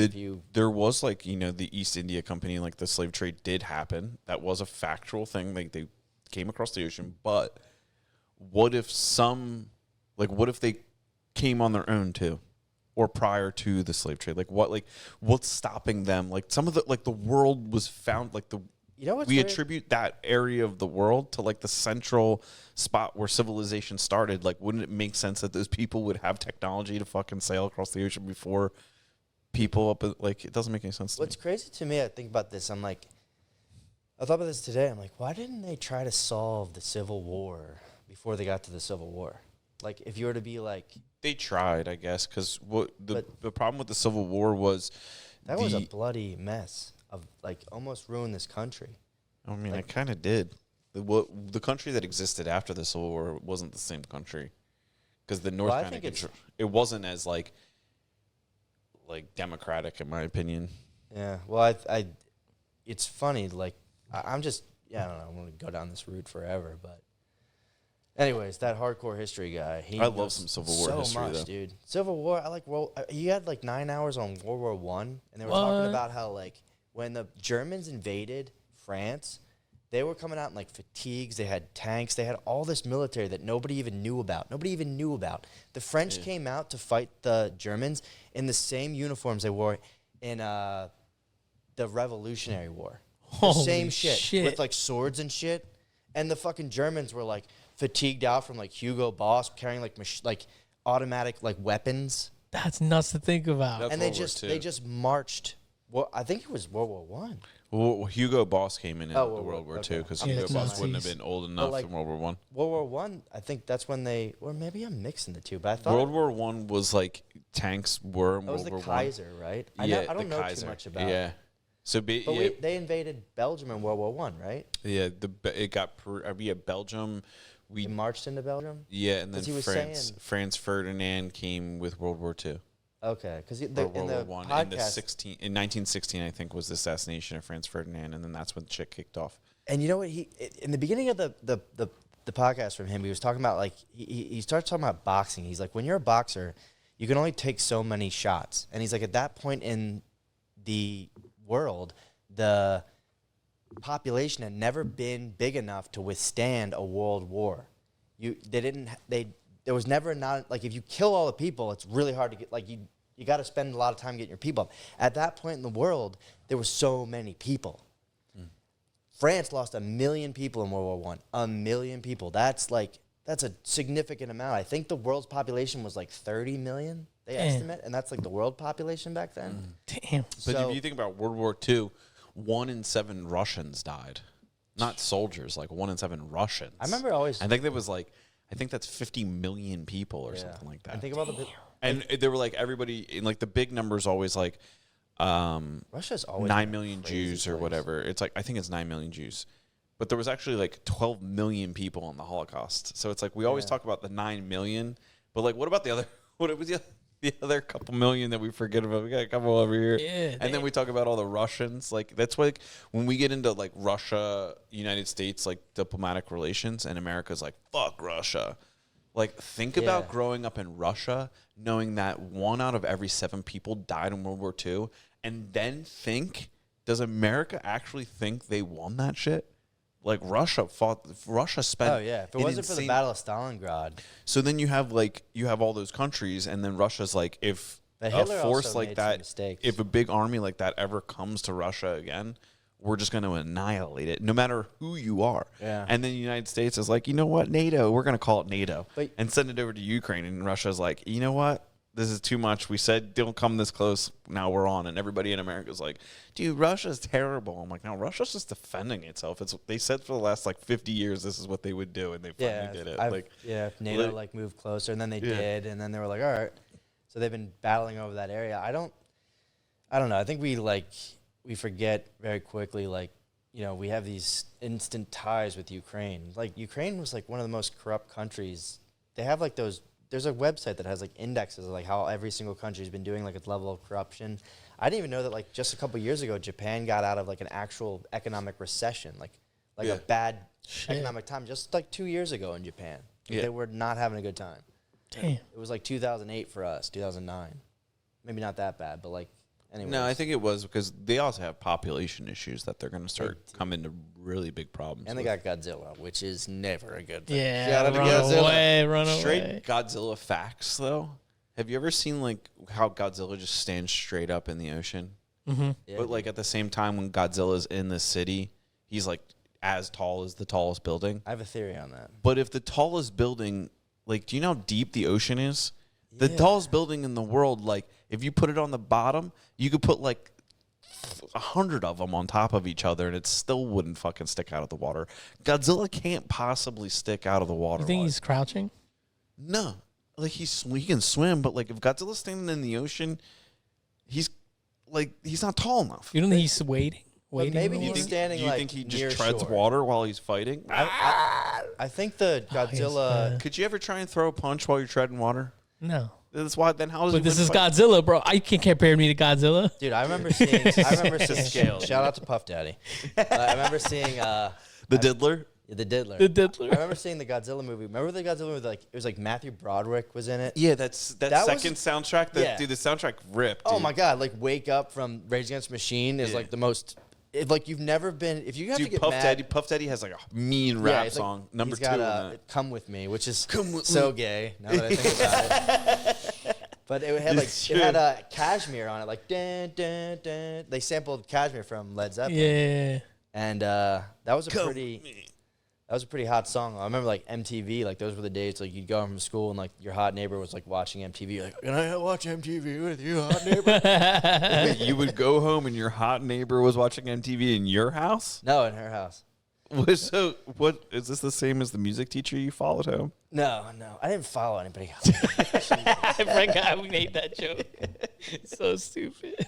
there was like the East India Company, like the slave trade did happen. That was a factual thing. Like they came across the ocean, but what if they came on their own too? Or prior to the slave trade, what's stopping them? Like some of the world was found, like we attribute that area of the world to like the central spot where civilization started. Like, wouldn't it make sense that those people would have technology to fucking sail across the ocean before people up? Like, it doesn't make any sense. What's crazy to me, I think about this. I'm like, I thought about this today. I'm like, why didn't they try to solve the Civil War before they got to the Civil War? Like, if you were to be like, They tried, I guess, because the problem with the Civil War was that was a bloody mess of like almost ruined this country. I mean, it kind of did. The country that existed after the Civil War wasn't the same country, because the North kind of it wasn't as like democratic, in my opinion. Yeah. Well, I it's funny. Like, I'm just I don't know. I'm gonna go down this route forever, but. Anyways, that hardcore history guy. I love some Civil War history, much, though. dude. Civil War. I like you had like 9 hours on World War I, and they were talking about how like when the Germans invaded France, they were coming out in like fatigues. They had tanks. They had all this military that nobody even knew about. The French came out to fight the Germans in the same uniforms they wore in the Revolutionary War. The same shit with like swords and shit. And the fucking Germans were like fatigued out from like Hugo Boss carrying like automatic like weapons. That's nuts to think about. And they just marched. Well, I think it was World War One. Well, Hugo Boss came in the World War II because Hugo Boss wouldn't have been old enough in World War One. World War One, I think that's when or maybe I'm mixing the two, but I thought World War One was like tanks were in World War One. That was the Kaiser, right? I don't know too much about. Yeah. So they invaded Belgium in World War One, right? Yeah, Belgium. We marched into Belgium. Yeah, and then Franz Ferdinand came with World War II. Okay, because in World War One in 1916, I think, was the assassination of Franz Ferdinand, and then that's when shit kicked off. And you know what? In the beginning of the podcast from him, he was talking about like he started talking about boxing. He's like, when you're a boxer, you can only take so many shots, and he's like, at that point in the world, the population had never been big enough to withstand a world war. There was never not like if you kill all the people, it's really hard to get like you got to spend a lot of time getting your people up. At that point in the world, there were so many people. France lost 1 million people in World War One. 1 million people. That's a significant amount. I think the world's population was like 30 million. They estimate, and that's like the world population back then. Damn. But if you think about World War II, 1 in 7 Russians died. Not soldiers, like 1 in 7 Russians. I remember always. I think that's 50 million people or something like that. And think about and they were like everybody in like the big numbers always like Russia's always 9 million Jews or whatever. It's like I think it's 9 million Jews. But there was actually like 12 million people in the Holocaust. So it's like we always talk about the 9 million, but like what about the other the other couple million that we forget about? We got a couple over here. Yeah, and then we talk about all the Russians. Like that's like when we get into like Russia, United States, like diplomatic relations, and America's like, fuck Russia. Like think about growing up in Russia, knowing that 1 out of every 7 people died in World War II, and then think, does America actually think they won that shit? Like Russia spent. Oh yeah, if it wasn't for the Battle of Stalingrad. So then you have all those countries, and then Russia's like, if a force like that, if a big army like that ever comes to Russia again, we're just going to annihilate it, no matter who you are. Yeah. And then the United States is like, you know what, NATO, we're going to call it NATO, and send it over to Ukraine. And Russia's like, you know what? This is too much. We said don't come this close. Now we're on. And everybody in America is like, dude, Russia's terrible. I'm like, no, Russia's just defending itself. They said for the last 50 years this is what they would do, and they finally did it. If NATO moved closer, and then they did, and then they were like, all right. So they've been battling over that area. I don't know. I think we forget very quickly, we have these instant ties with Ukraine. Like Ukraine was one of the most corrupt countries. They have those. There's a website that has indexes of how every single country's been doing its level of corruption. I didn't even know that just a couple years ago Japan got out of an actual economic recession, a bad economic time just 2 years ago in Japan. They were not having a good time. Damn. It was 2008 for us, 2009. Maybe not that bad, but anyways. No, I think it was because they also have population issues that they're going to start coming to really big problems. And they got Godzilla, which is never a good thing. Yeah, run Straight away. Godzilla facts, though. Have you ever seen how Godzilla just stands straight up in the ocean? Mm-hmm. Yeah, but at the same time, when Godzilla's in the city, he's as tall as the tallest building. I have a theory on that. But if the tallest building, do you know how deep the ocean is? The tallest building in the world, if you put it on the bottom, you could put 100 of them on top of each other, and it still wouldn't fucking stick out of the water. Godzilla can't possibly stick out of the water. You think he's crouching? No, like he can swim, but like if Godzilla's standing in the ocean, he's not tall enough. You don't think he's waiting? But maybe in the he's water? standing Do you like think he near just treads shore. water while he's fighting? I think the Godzilla. Could you ever try and throw a punch while you're treading water? No. That's why. Then how does? But this is Godzilla, bro. I can't compare me to Godzilla. Dude, I remember seeing. scale. Shout out to Puff Daddy. I remember seeing the Diddler? the Diddler. The Diddler. I remember seeing the Godzilla movie. Remember the Godzilla movie? Like it was like Matthew Broderick was in it. Yeah, that's that That second was- soundtrack. yeah. Dude, the soundtrack ripped. Oh dude. my god! Like Wake Up from Rage Against the Machine is Yeah. like the most. Like you've never been. If you have to Dude, get Puff mad. Daddy has like a mean Yeah, rap it's like- song. Number he's 2 got, on that. Come With Me, which is Come With so Me. gay. Now that I think about it. But it had like It's it had true. Cashmere on it, like dun, dun, dun. They sampled Cashmere from Led Zeppelin, Yeah. and that was a Come pretty with me. that was a pretty hot song. I remember like MTV, like those were the days like you'd go home from school and like your hot neighbor was like watching MTV. You're like, can I watch MTV with you, hot neighbor? Wait, you would go home and your hot neighbor was watching MTV in your house? No, in her house. So what is this the same as the music teacher you followed home? No, I didn't follow anybody. I forgot we made that joke. So stupid.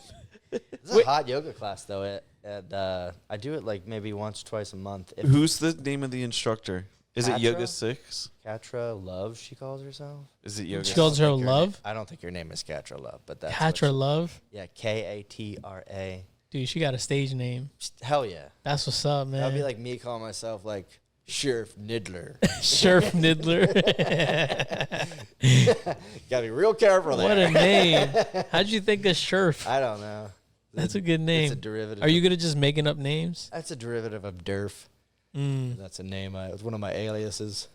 It's a hot yoga class though. I do it like maybe once, twice a month. If Who's the name of the instructor? Is it Katra? Yoga 6? Katra Love, she calls herself. Is it Yoga She 6? calls her Your Love. I don't think your name is Katra Love, but that's Patra Love. Yeah, Katra. Dude, she got a stage name. Hell yeah. That's what's up, man. That'd be like me calling myself like Sheriff Niddler. Sheriff Niddler. Gotta be real careful there. What a name. How'd you think of Sheriff? I don't know. That's a good name. It's a derivative. Are you good at just making up names? That's a derivative of Durf. That's a name. It's one of my aliases.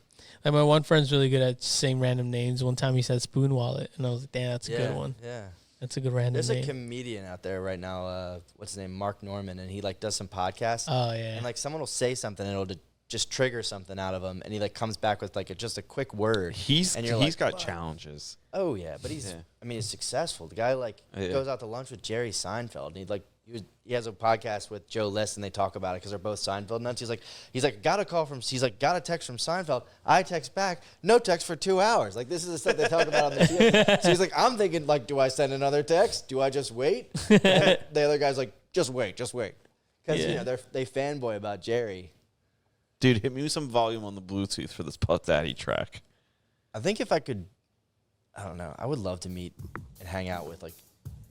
Like my one friend's really good at saying random names. One time he said Spoon Wallet, and I was like, damn, that's a good one. Yeah. That's a good random There's a name. comedian out there right now. What's his name? Mark Norman, and he like does some podcasts. Oh, yeah. And like someone will say something, and it'll just trigger something out of him, and he like comes back with like just a quick word. He's and you're got "Fuck." challenges. Oh yeah, but he's. Yeah. I mean, he's successful. The guy like Yeah. goes out to lunch with Jerry Seinfeld, and he has a podcast with Joe List, and they talk about it because they're both Seinfeld nuts. He's like got a text from Seinfeld. I text back, no text for 2 hours. Like this is the stuff they talk about on the show. So he's like, I'm thinking like, do I send another text? Do I just wait? And the other guy's like, just wait, because Yeah. they fanboy about Jerry. Dude, hit me with some volume on the Bluetooth for this Puff Daddy track. I think if I could, I don't know. I would love to meet and hang out with like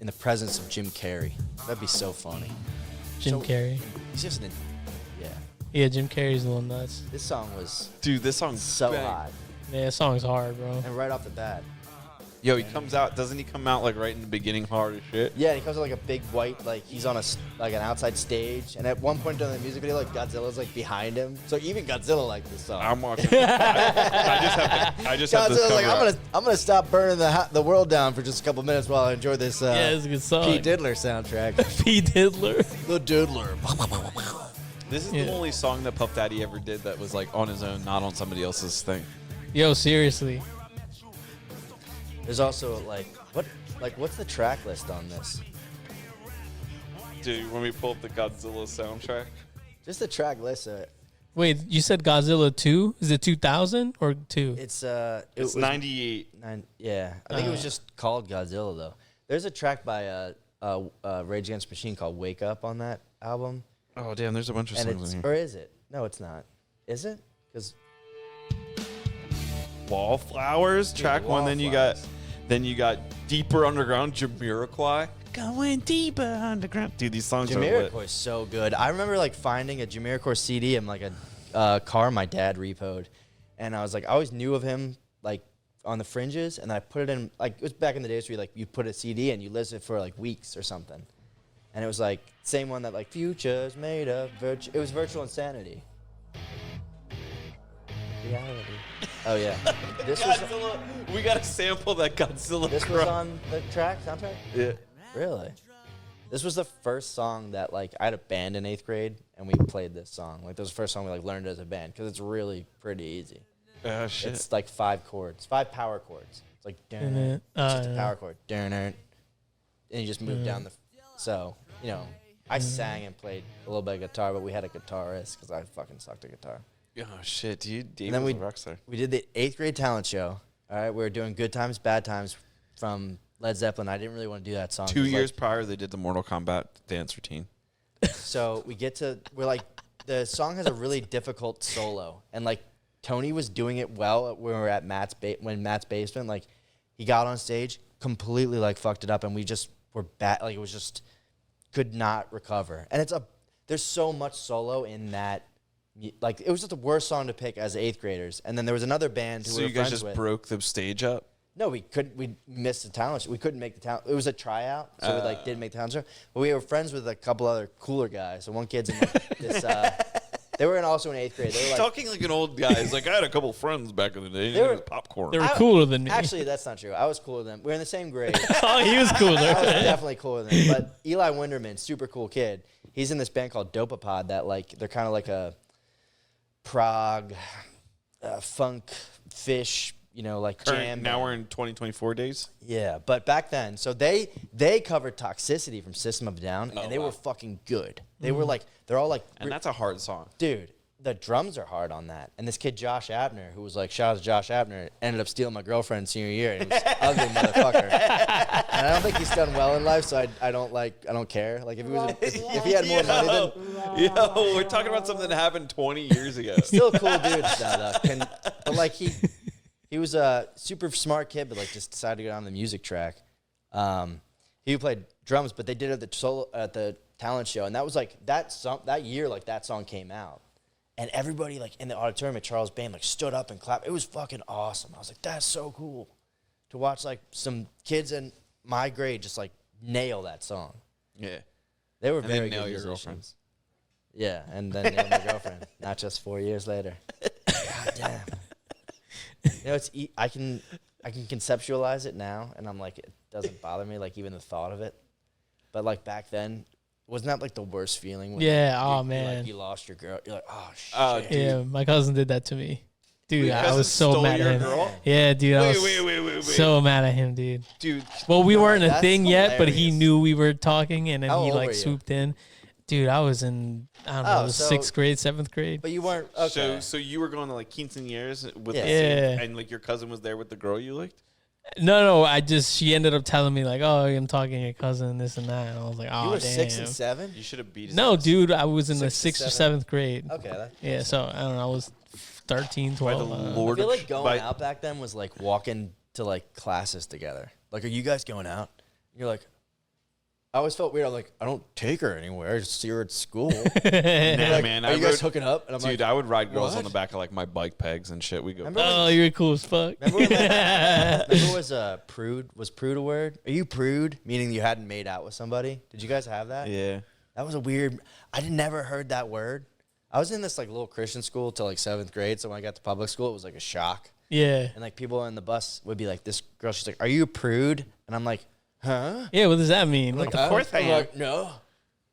in the presence of Jim Carrey. That'd be so funny. Jim So- Carrey. He's just yeah. Yeah, Jim Carrey's a little nuts. This song was Dude, this song's so bang. hot, Yeah, that song's hard, bro. and right off the bat, Yo, he comes out. Doesn't he come out like right in the beginning hard as shit? yeah, he comes with like a big white, like he's on like an outside stage, and at one point during the music video, like Godzilla's like behind him. So even Godzilla liked this song. I'm watching. I just have this Godzilla's like, cover up. I'm gonna stop burning the world down for just a couple minutes while I enjoy this Yeah, it's a good song. P Diddler soundtrack. P. Diddler. The Diddler. This is Yeah. the only song that Puff Daddy ever did that was like on his own, not on somebody else's thing. Yo, seriously. There's also what's the track list on this? Dude, when we pull up the Godzilla soundtrack, Just the track list. Wait, you said Godzilla 2? Is it 2000 or 2? It's it's 98. Yeah, I think it was just called Godzilla though. There's a track by Rage Against the Machine called "Wake Up" on that album, Oh damn, there's a bunch of and songs it's in here. or is it? No, it's not. Is it? Because Wallflowers, track one. Wallflowers. Then you got Deeper Underground, Jamiroquai. Going deeper underground. Dude, these songs are lit. Jamiroquai is so good. I remember like finding a Jamiroquai CD in like a car my dad repoed, and I was like, I always knew of him like on the fringes, and then I put it in like it was back in the days where you put a CD and you listen for like weeks or something, and it was like same one that like Future's made of it was Virtual Insanity. Reality. Oh yeah, this was Godzilla. We gotta sample that Godzilla. this was on the soundtrack. Yeah. Really? This was the first song that like I had a band in 8th grade and we played this song. Like this was the first song we like learned as a band because it's really pretty easy. Shit. It's like 5 chords, 5 power chords. It's like it's just a power chord. And you just move down the. So I sang and played a little bit of guitar, but we had a guitarist because I fucking sucked at guitar. Oh shit, dude! Dave And then was a rock star. we did the 8th grade talent show. All right, we were doing Good Times, Bad Times from Led Zeppelin. I didn't really want to do that song. 2 years prior, they did the Mortal Kombat dance routine. So we're like, the song has a really difficult solo, and like Tony was doing it well when we were at Matt's basement. Like he got on stage, completely like fucked it up, and we just were bad. Like it was just could not recover. And there's so much solo in that. Like it was just the worst song to pick as 8th graders. And then there was another band who So we were you guys friends just with. broke the stage up? No, we couldn't. We missed the talent show. We couldn't make the talent. It was a tryout, so we like didn't make the talent show. But we were friends with a couple other cooler guys. So one kid's in like, this. They were also in 8th grade. They were like, Talking like an old guy. He's like, I had a couple friends back in the day. They were- It was popcorn. They were cooler than me. actually, that's not true. I was cooler than them. We were in the same grade. Oh, he was cooler. I was definitely cooler than him. But Eli Winderman, super cool kid. He's in this band called Dopapod that like they're kind of like a prog funk fish, like jam. Now band. we're in 2024 days. Yeah, but back then, so they covered Toxicity from System of a Down, and they were fucking good. They were like, they're all like, And that's a hard song. dude, the drums are hard on that. And this kid, Josh Abner, who was like, shout out to Josh Abner, ended up stealing my girlfriend senior year, and he was ugly motherfucker. And I don't think he's done well in life, so I don't care. Like if he had more money than Yo, we're talking about something that happened 20 years ago. still a cool dude, but like he was a super smart kid, but like just decided to go down the music track. He played drums, but they did it at the talent show, and that was like that year, like that song came out, and everybody like in the auditorium at Charles Bain like stood up and clapped. It was fucking awesome. I was like, that's so cool to watch like some kids in my grade just like nail that song. Yeah. They were And very then nail good your musicians. girlfriends. Yeah, and then nail my girlfriend. Not just 4 years later. God damn. I can conceptualize it now, and I'm like, it doesn't bother me, like even the thought of it. But like back then, wasn't that like the worst feeling? When, Yeah, like, oh, you, man. like, you lost your girl. You're like, oh shit. Oh, dude. Yeah, my cousin did that to me. Dude, Your I cousin was so stole mad your at him. girl? Yeah, dude, I was Wait. so mad at him, dude. Dude, Well, we weren't a that's thing yet, but he hilarious. knew we were talking, and then How he old like were you? swooped in. Dude, I was in Oh, know, so- 6th grade, 7th grade. But you weren't okay. so you were going to like quinceañeras with Yeah. the same, Yeah. and like your cousin was there with the girl you liked? No, she ended up telling me like, oh, I'm talking to your cousin, this and that, and I was like, oh, you were damn. 6 and 7. You should have beat his No, ass. dude, I was in the 6 to 6th or 7th grade. Okay. Yeah, so I don't know, I was 13, By 12. the I Lord feel of like going by- out back then was like walking to like classes together. Like, are you guys going out? And you're like, I always felt weird. I'm like, I don't take her anywhere. I just see her at school. Nah, Like, man, are you guys hooking up? And I'm dude, like, I would ride girls on what? the back of like my bike pegs and shit. We go. Remember when- Oh, you're cool as fuck. Remember when, remember was prude? Was prude a word? Are you prude? Meaning you hadn't made out with somebody? Did you guys have that? Yeah. That was a weird. I never heard that word. I was in this like little Christian school till like 7th grade. So when I got to public school, it was like a shock. Yeah. And like people on the bus would be like, "This girl," she's like, "Are you a prude?" And I'm like, "Huh?" Yeah, what does that mean? Like, of course I I'm am. like, no.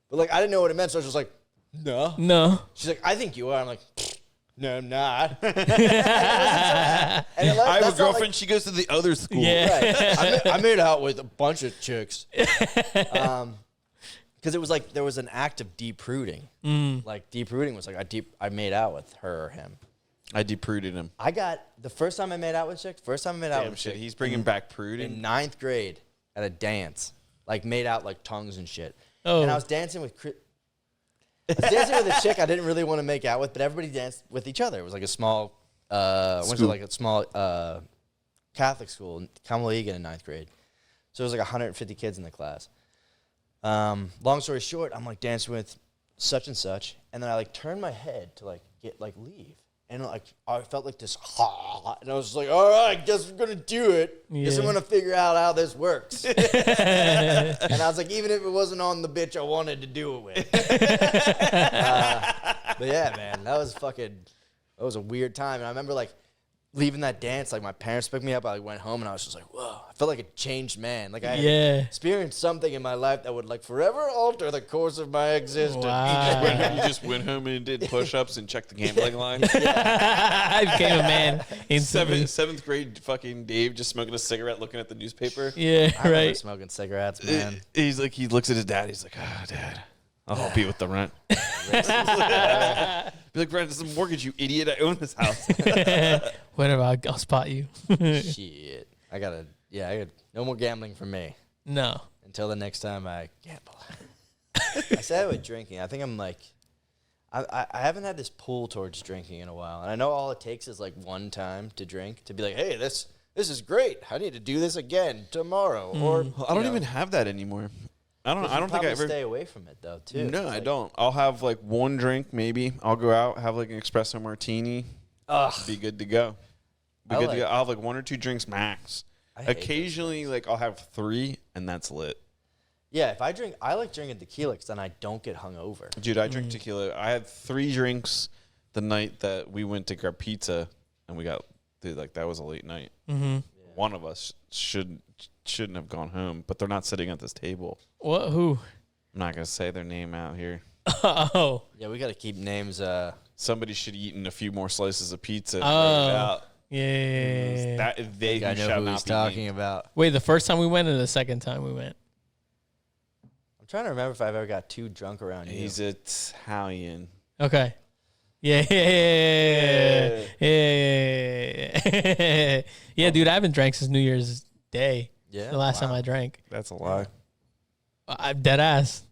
But like I didn't know what it meant, so I was just like, no. No. She's like, I think you are. I'm like, no, I'm not. And it I have a that's not, girlfriend. She goes to the other school. Yeah. Right. I made out with a bunch of chicks. Because it was like there was an act of deep rooting. Like deep rooting was like I made out with her or him. I depruded him. I got the first time I made out with chicks. Out Damn with shit. chick He's bringing back in pruding. 9th grade at a dance. Like made out like tongues and shit. Oh. And I was dancing with a chick I didn't really want to make out with, but everybody danced with each other. It was like a small, Catholic school in Kamaligan in 9th grade. So it was like 150 kids in the class. Long story short, I'm like dancing with such and such, and then I like turned my head to like get like leave, and like I felt like this, and I was just like, all right, guess we're gonna do it. Guess I'm Yeah. gonna figure out how this works. And I was like, even if it wasn't on the bitch I wanted to do it with. But yeah, man, that was a weird time. And I remember like leaving that dance, like my parents picked me up. I like, went home and I was just like, whoa, I felt like a changed man. Like I had Yeah. experienced something in my life that would like forever alter the course of my existence. Wow. You just went home and did push-ups and checked the gambling line. I became a man instantly. Seventh grade, fucking Dave just smoking a cigarette, looking at the newspaper. Yeah, I remember right. smoking cigarettes, man. He looks at his dad. He's like, "Oh, Dad, I'll be with the rent. Be like, Brent, it's a mortgage, you idiot. I own this house. Whatever, I'll spot you. Shit. I got no more gambling for me No. until the next time I gamble. I said with drinking. I think I'm like, I haven't had this pull towards drinking in a while. And I know all it takes is like one time to drink to be like, hey, this is great. I need to do this again tomorrow. Or I don't even have that anymore. I don't think I ever stay away from it though too. No, I don't. I'll have like one drink maybe. I'll go out, have like an espresso martini. Be good to go. I'll have like one or two drinks max. Occasionally, like I'll have 3, and that's lit. Yeah, if I drink, I like drinking tequila because then I don't get hungover. Dude, I drink tequila. I had 3 drinks the night that we went to grab pizza, and we got, dude, like that was a late night. Mm-hmm. Yeah. One of us shouldn't have gone home, but they're not sitting at this table. What? Who? I'm not gonna say their name out here. Oh. Yeah, we got to keep names. Somebody should have eaten a few more slices of pizza. And Oh. it out. Yeah. That they I who know shall who not he's be talking named. about. Wait, the first time we went or the second time we went? I'm trying to remember if I've ever got too drunk around you. He's Italian. Okay. Yeah. Yeah, dude, I haven't drank since New Year's Day. Yeah, The last time I drank. That's a lie. I'm dead ass.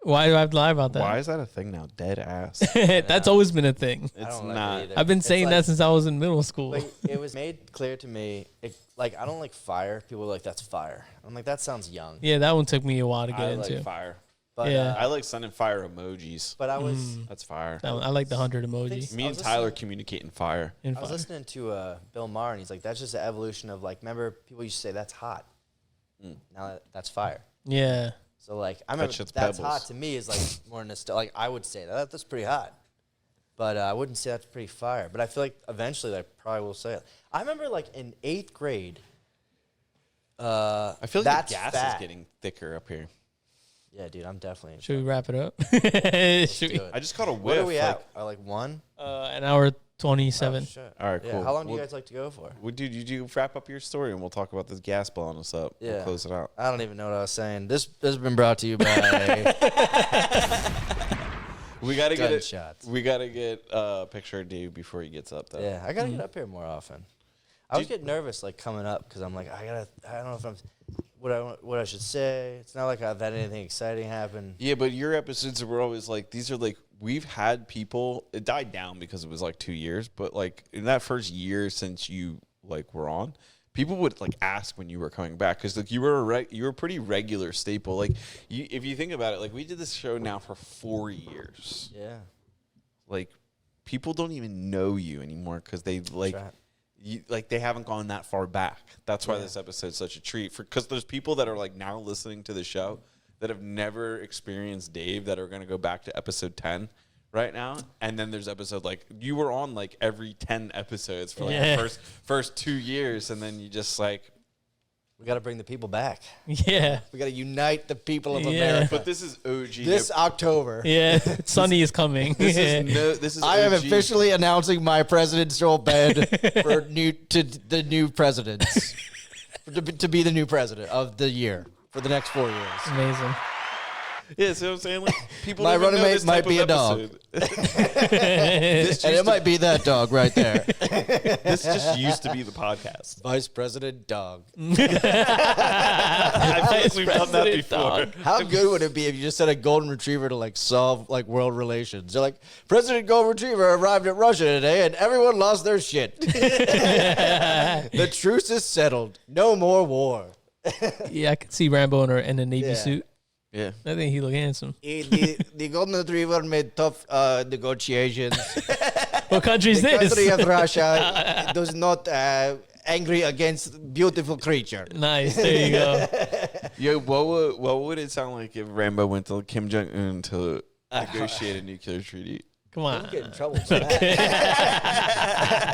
Why do I have to lie about that? Why is that a thing now? Dead ass. That's always been a thing. I It's don't like not. it either. I've been It's saying like- that since I was in middle school. Like, it was made clear to me, like I don't like fire. People are like, that's fire. I'm like, that sounds young. Yeah, that one took me a while to get I into. like fire. But, Yeah. I like sending fire emojis. but I was That's fire. That one, I like the 100 emoji. Me I and was Tyler listening- communicate in fire. In I was fire. listening to Bill Maher, and he's like, that's just the evolution of like, remember people used to say that's hot. Now that's fire. Yeah. So like, I remember shit's that's pebbles. hot to me is like more nostalgic. Like I would say that's pretty hot, but I wouldn't say that's pretty fire. But I feel like eventually I probably will say it. I remember like in 8th grade. I feel like that's the gas fat. is getting thicker up here. Yeah, dude, I'm definitely. Should we wrap it up? Should we? do it. I just caught a What whiff. are we like, at? Like 1? An hour 27. Oh, shit. All right, Yeah. cool. How long do you Well, guys like to go for? Well, dude, you wrap up your story, and we'll talk about this gas blowing us up. Yeah. We'll close it out. I don't even know what I was saying. This has been brought to you by We gotta get it. Gunshots. We gotta get a picture of Dave before he gets up, though. Yeah, I gotta get up here more often. I always get nervous like coming up because I'm like I don't know if I'm what I should say. It's not like I've had anything exciting happen. Yeah, but your episodes were always like, these are like, we've had people, it died down because it was like 2 years, but like in that first year since you like were on, people would like ask when you were coming back because like you were a pretty regular staple. Like if you think about it, like we did this show now for 4 years. Yeah. Like people don't even know you anymore because they like. Right. They haven't gone that far back. That's why this episode's such a treat. Because there's people that are like now listening to the show that have never experienced Dave that are going to go back to episode 10 right now. And then there's episode like you were on like every 10 episodes for like the first 2 years, and then you just like. We got to bring the people back. Yeah. We got to unite the people of Yeah. America. But this is OG. This October. Yeah. Sunny is coming. This is I am OG. officially announcing my presidential bid for the new presidents to be the new president of the year for the next 4 years. Amazing. Yeah, see what I'm saying? Like, people My don't even running know mate this might type be of a dog. episode. And it might be that dog right there. This just used to be the podcast. Vice President Dog. I feel like we've done that President before. Dog. How good would it be if you just sent a golden retriever to like solve like world relations? They're like, President Golden Retriever arrived at Russia today and everyone lost their shit. The truce is settled. No more war. Yeah, I could see Rambo in a Navy Yeah. suit. Yeah. I think he look handsome. The Golden Retriever made tough negotiations. What country is The this? country of Russia does not angry against beautiful creature. Nice. There you go. Yo, what would it sound like if Rambo went to Kim Jong Un to negotiate a nuclear treaty? Come on. I'm getting in trouble for that.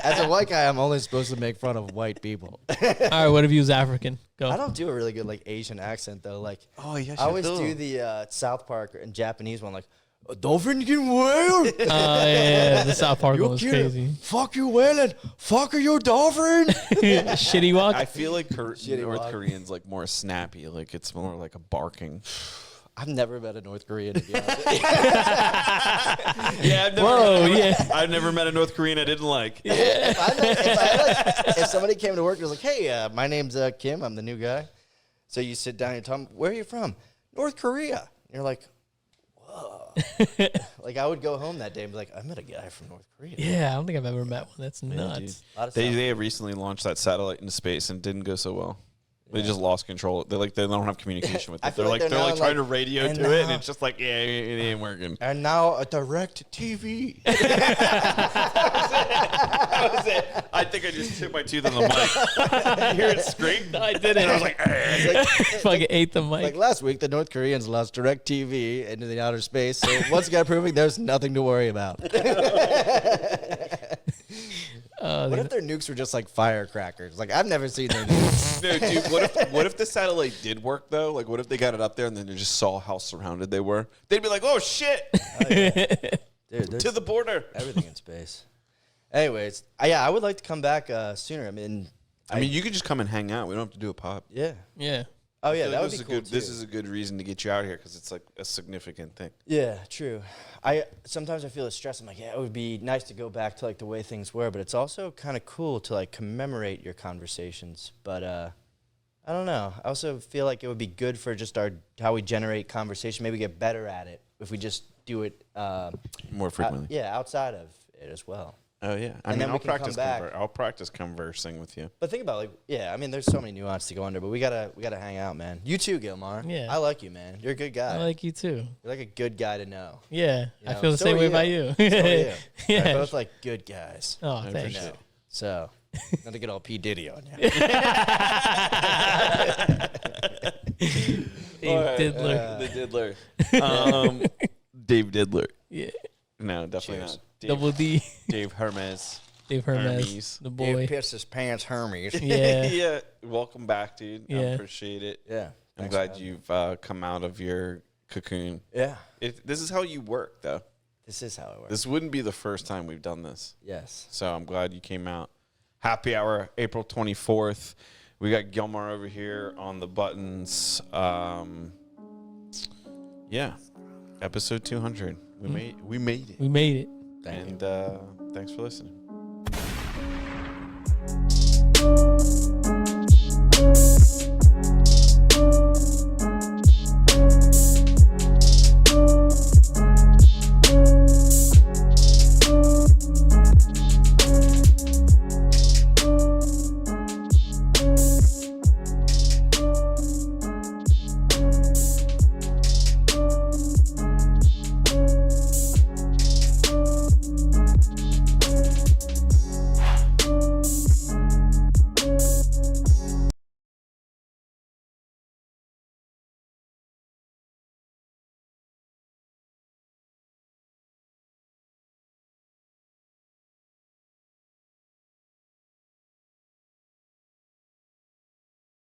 As a white guy, I'm only supposed to make fun of white people. All right. What if you was African? Go. I don't do a really good like Asian accent though. Like Oh, yes, I always do the South Park and Japanese one. Like a dolphin can whale. Yeah, the South Park one was kidding. crazy. Fuck you whaling. Fuck you dolphin. Shitty walk. I feel like Shitty North walk. Koreans like more snappy. Like it's more like a barking. I've never met a North Korean, to be honest with you. Yeah, I've never met a North Korean I didn't like. If somebody came to work and was like, hey, my name's Kim, I'm the new guy. So you sit down and tell them, where are you from? North Korea. And you're like, whoa. Like, I would go home that day and be like, I met a guy from North Korea. Yeah, I don't think I've ever met one. That's nuts. They recently launched that satellite into space and didn't go so well. They just lost control. They don't have communication with it. They're like trying to radio to it, and it's just like, yeah, it ain't working. And now a direct TV. That was it. I think I just hit my tooth on the mic. You hear it scrape? No, I didn't. I was like, fucking ate the mic. Like last week, the North Koreans lost direct TV into the outer space. So once again, proving there's nothing to worry about. What if their nukes were just like firecrackers? Like, I've never seen their nukes. no, dude, what if the satellite did work, though? Like, what if they got it up there and then they just saw how surrounded they were? They'd be like, oh, shit. Dude, to the border. Everything in space. Anyways, I would like to come back sooner. I mean, you could just come and hang out. We don't have to do a pop. Yeah. Yeah. Oh, yeah, that would this be is cool, good. too. This is a good reason to get you out here because it's like a significant thing. Yeah, true. Sometimes I feel a stress. I'm like, yeah, it would be nice to go back to like the way things were, but it's also kind of cool to like commemorate your conversations. But I don't know. I also feel like it would be good for just how we generate conversation. Maybe get better at it if we just do it More frequently. outside of it as well. Oh yeah, I'll practice conversing with you. But think about there's so many nuances to go under, but we gotta hang out, man. You too, Gilmar. Yeah. I like you, man. You're a good guy. I like you too. You're like a good guy to know. Yeah, You I know, feel the so same are way you. about you. So are you. Yeah. We're both like good guys. Oh, thanks. You know. So, not to get all P Diddy on you. Dave Diddler. The Diddler. Dave Diddler. Yeah. No, definitely Cheers. not. Double D. Dave Hermes. Dave Hermes. Hermes. The boy. Pissed his pants, Hermes. Yeah. Yeah. Welcome back, dude. I Yeah. appreciate it. Yeah. I'm Thanks glad for you've come out of your cocoon. Yeah. This is how you work, though. This is how it works. This wouldn't be the first time we've done this. Yes. So I'm glad you came out. Happy hour, April 24th. We got Gilmar over here on the buttons. Yeah. Episode 200. We made it. We made it. Thank you. And thanks for listening.